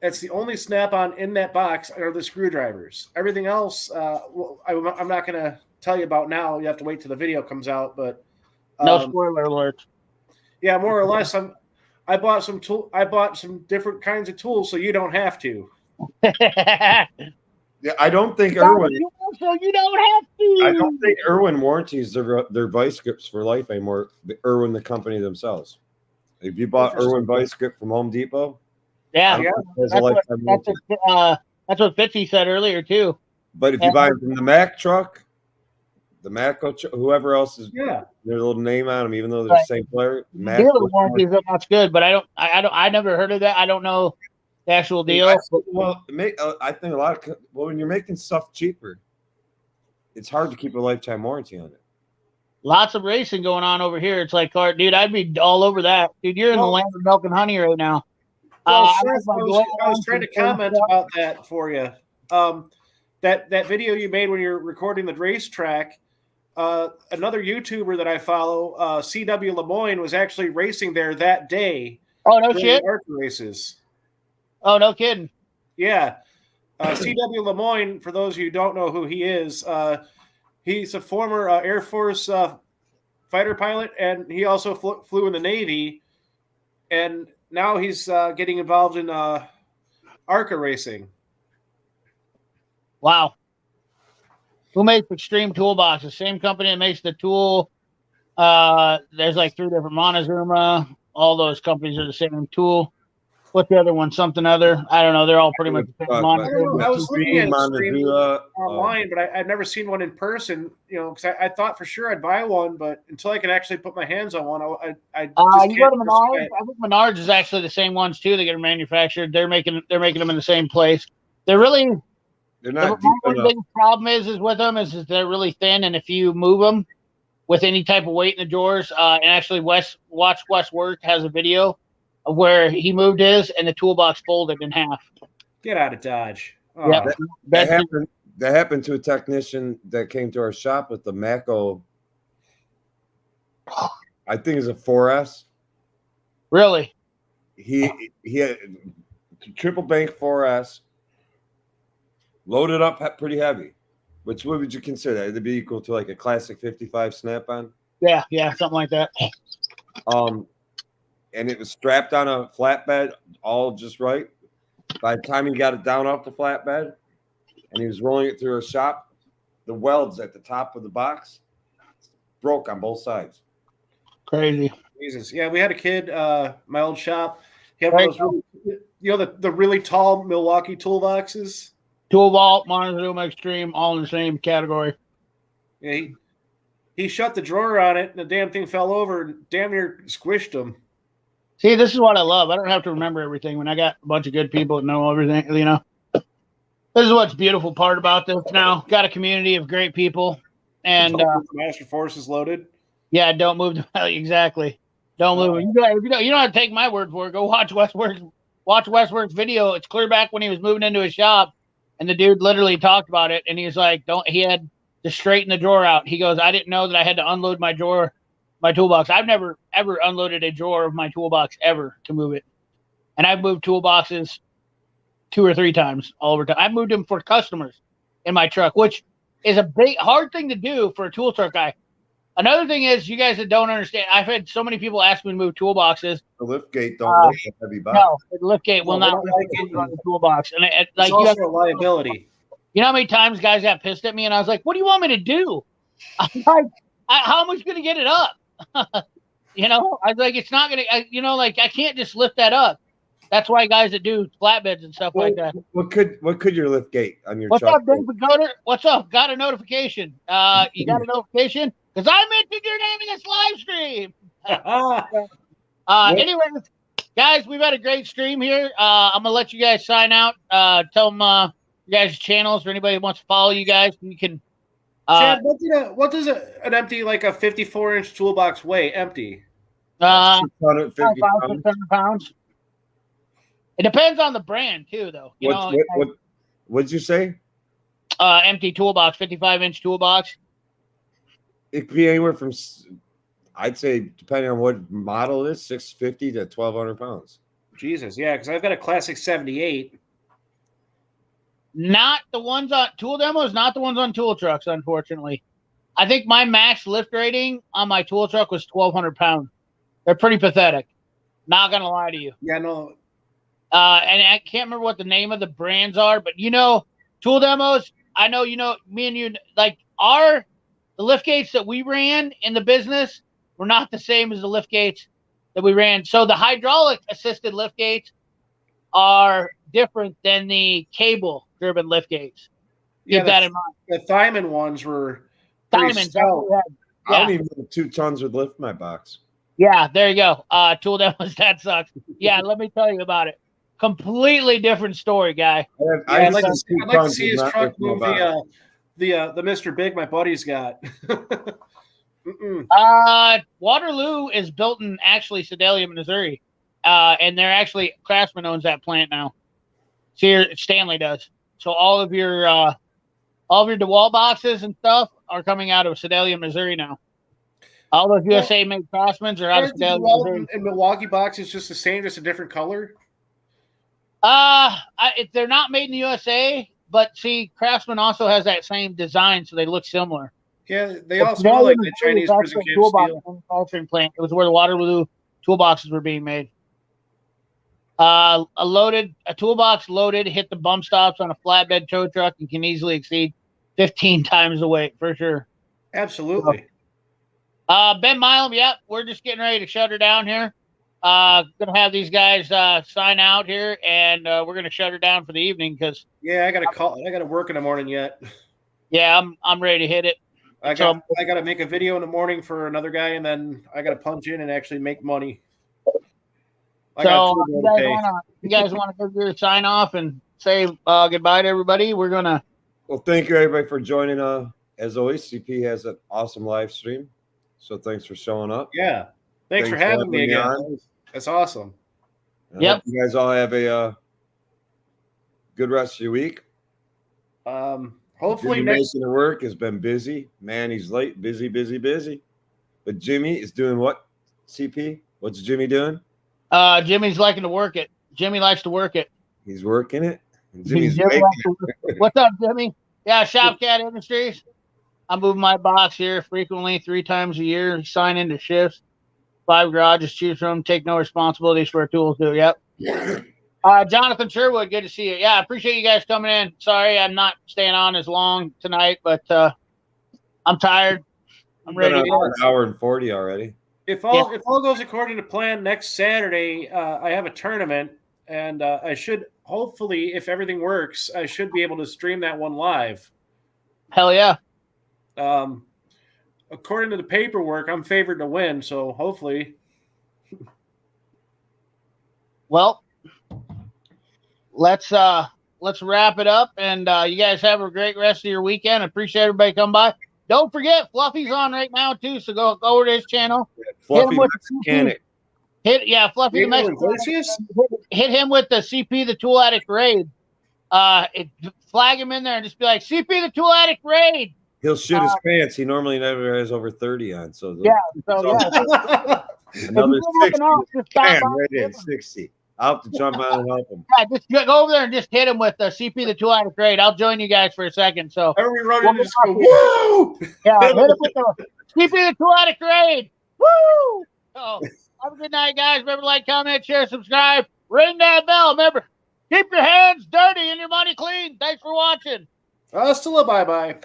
B: That's the only Snap-on in that box are the screwdrivers. Everything else, I'm not going to tell you about now. You have to wait till the video comes out. But
A: No spoiler alerts.
B: yeah, more or less, I bought some different kinds of tools, so you don't have to.
C: Yeah, I don't think Irwin.
A: So you don't have to.
C: I don't think Irwin warranties their vice grips for life anymore. Irwin, the company themselves. If you bought Irwin vice grip from Home Depot,
A: Yeah,
C: there's a lifetime warranty.
A: that's what Fitzy said earlier too.
C: But if you buy them from the Mack truck, the Macco, whoever else is,
B: Yeah.
C: their little name on them, even though they're the same player.
A: Dealer warranties are not good, but I never heard of that. I don't know the actual deal.
C: Well, I think when you're making stuff cheaper, it's hard to keep a lifetime warranty on it.
A: Lots of racing going on over here. It's like, dude, I'd be all over that. Dude, you're in the land of milk and honey right now.
B: Well, I was trying to comment about that for you. That video you made when you're recording the racetrack, another YouTuber that I follow, CW Lemoyne, was actually racing there that day.
A: Oh, no shit?
B: ARCA races.
A: Oh, no kidding.
B: Yeah. CW Lemoyne, for those of you who don't know who he is, he's a former Air Force fighter pilot, and he also flew in the Navy. And now he's getting involved in ARCA racing.
A: Wow. Who makes Extreme Toolbox? The same company that makes the tool. There's like 3 different Montezuma. All those companies are the same tool. What's the other one? Something other. I don't know. They're all pretty much the same.
B: I was looking at Extreme online, but I've never seen one in person. You know, because I thought for sure I'd buy one, but until I could actually put my hands on one, I just
A: you go to Menards. I think Menards is actually the same ones too. They get manufactured. They're making them in the same place. They're not. The biggest problem is with them is they're really thin, and if you move them with any type of weight in the drawers, and actually Wes Work has a video of where he moved his and the toolbox folded in half.
B: Get out of Dodge. Oh.
A: Yeah,
C: that happened to a technician that came to our shop with the Macco. I think it's a 4S.
A: Really?
C: He had triple bank 4S. Loaded up pretty heavy. What would you consider that? It'd be equal to like a classic 55 Snap-on?
A: Yeah, something like that.
C: And it was strapped on a flatbed, all just right. By the time he got it down off the flatbed and he was rolling it through a shop, the welds at the top of the box broke on both sides.
A: Crazy.
B: Jesus. Yeah, we had a kid, my old shop. He had one of those the really tall Milwaukee toolboxes.
A: Tool Vault, Montezuma Extreme, all in the same category.
B: Yeah, he shut the drawer on it, and the damn thing fell over and damn near squished him.
A: See, this is what I love. I don't have to remember everything when I got a bunch of good people that know everything, you know. This is what's beautiful part about this now. Got a community of great people. And
B: Master Force is loaded.
A: Yeah, don't move exactly. Don't move. You don't have to take my word for it. Go watch Westworks video. It's clear back when he was moving into his shop, and the dude literally talked about it, and he was like, he had to straighten the drawer out. He goes, I didn't know that I had to unload my toolbox. I've never ever unloaded a drawer of my toolbox ever to move it. And I've moved toolboxes 2 or 3 times all over time. I've moved them for customers in my truck, which is a big hard thing to do for a tool truck guy. Another thing is, you guys that don't understand, I've had so many people ask me to move toolboxes.
C: The lift gate don't lift a heavy box.
A: No, the lift gate will not lift on the toolbox. And
B: it's also a liability.
A: You know how many times guys got pissed at me, and I was like, what do you want me to do? I'm like, how am I going to get it up? You know, I was like, it's not going to, I can't just lift that up. That's why guys that do flatbeds and stuff like that.
C: What could your lift gate on your
A: What's
C: truck?
A: What's up, Dave Pagoda? What's up? Got a notification. You got a notification? Because I mentioned your name in this live stream. Anyways, guys, we've had a great stream here. I'm going to let you guys sign out. Tell them you guys' channels for anybody who wants to follow you guys. You can.
B: Chad, what does an empty, like a 54-inch toolbox weigh empty?
A: Probably
C: 650
A: 500,
C: pounds.
A: 600 pounds. It depends on the brand too, though.
C: What'd you say?
A: Empty toolbox, 55-inch toolbox.
C: It could be anywhere from, I'd say, depending on what model it is, 650 to 1,200 pounds.
B: Jesus, yeah, because I've got a classic 78.
A: Not the ones on tool demos, not the ones on tool trucks, unfortunately. I think my max lift rating on my tool truck was 1,200 pounds. They're pretty pathetic. Not gonna lie to you.
B: Yeah, no.
A: And I can't remember what the name of the brands are, but tool demos. I know me and you like the lift gates that we ran in the business were not the same as the lift gates that we ran. So the hydraulic assisted lift gates are different than the cable driven lift gates. Keep that in mind.
B: The Thyman ones were
A: Diamonds.
C: I don't even know 2 tons would lift my box.
A: Yeah, there you go. Tool demos, that sucks. Yeah, let me tell you about it. Completely different story, guy.
B: I'd like to see his truck move the Mr. Big my buddy's got.
A: Waterloo is built in actually Sedalia, Missouri, and they're actually Craftsman owns that plant now. So Stanley does. So all of your DeWalt boxes and stuff are coming out of Sedalia, Missouri now. All those USA made Craftsmans are out of Sedalia, Missouri.
B: And Milwaukee box is just the same, just a different color.
A: They're not made in the USA, but see, Craftsman also has that same design, so they look similar.
B: Yeah, they all smell like the Chinese prison camp steel.
A: Manufacturing plant. It was where the Waterloo toolboxes were being made. A toolbox loaded hit the bump stops on a flatbed tow truck and can easily exceed 15 times the weight for sure.
B: Absolutely.
A: Ben Milam, yep, we're just getting ready to shut her down here. Gonna have these guys sign out here, and we're gonna shut her down for the evening because
B: I gotta work in the morning yet.
A: Yeah, I'm ready to hit it.
B: I gotta make a video in the morning for another guy, and then I gotta punch in and actually make money.
A: So you guys want to give your sign off and say goodbye to everybody? We're gonna.
C: Well, thank you everybody for joining. As always, CP has an awesome live stream, so thanks for showing up.
B: Yeah, thanks for having me again. That's awesome.
A: Yep.
C: Hope you guys all have a good rest of your week.
B: Hopefully
C: making it work has been busy. Man, he's late. Busy. But Jimmy is doing what? CP? What's Jimmy doing?
A: Jimmy's liking to work it. Jimmy likes to work it.
C: He's working it.
A: Jimmy's What's up, Jimmy? Yeah, Shopcat Industries. I move my box here frequently 3 times a year. Sign into shifts. 5 garages, choose from. Take no responsibilities for our tools. Do yep. Jonathan Sherwood, good to see you. Yeah, I appreciate you guys coming in. Sorry, I'm not staying on as long tonight, but I'm tired. I'm ready.
C: An hour and 40 already.
B: If all goes according to plan, next Saturday I have a tournament, and I should hopefully, if everything works, I should be able to stream that one live.
A: Hell yeah!
B: According to the paperwork, I'm favored to win, so hopefully.
A: Well, let's wrap it up, and you guys have a great rest of your weekend. I appreciate everybody coming by. Don't forget, Fluffy's on right now too, so go over to his channel.
C: Fluffy the Mechanic.
A: Fluffy the Mechanic. Hit him with the CP the Tool Addict Raid. Flag him in there and just be like, CP the Tool Addict Raid.
C: He'll shoot his pants. He normally never has over 30 on. So
A: another
C: 60. Right at 60. I'll have to jump on and help him.
A: Yeah, just go over there and just hit him with the CP the Tool Addict Raid. I'll join you guys for a second. So
B: everybody run in and just go, woo!
A: Yeah, hit him with the CP the Tool Addict Raid. Woo! So have a good night, guys. Remember to like, comment, share, subscribe, ring that bell. Remember, keep your hands dirty and your money clean. Thanks for watching.
B: Still a bye-bye.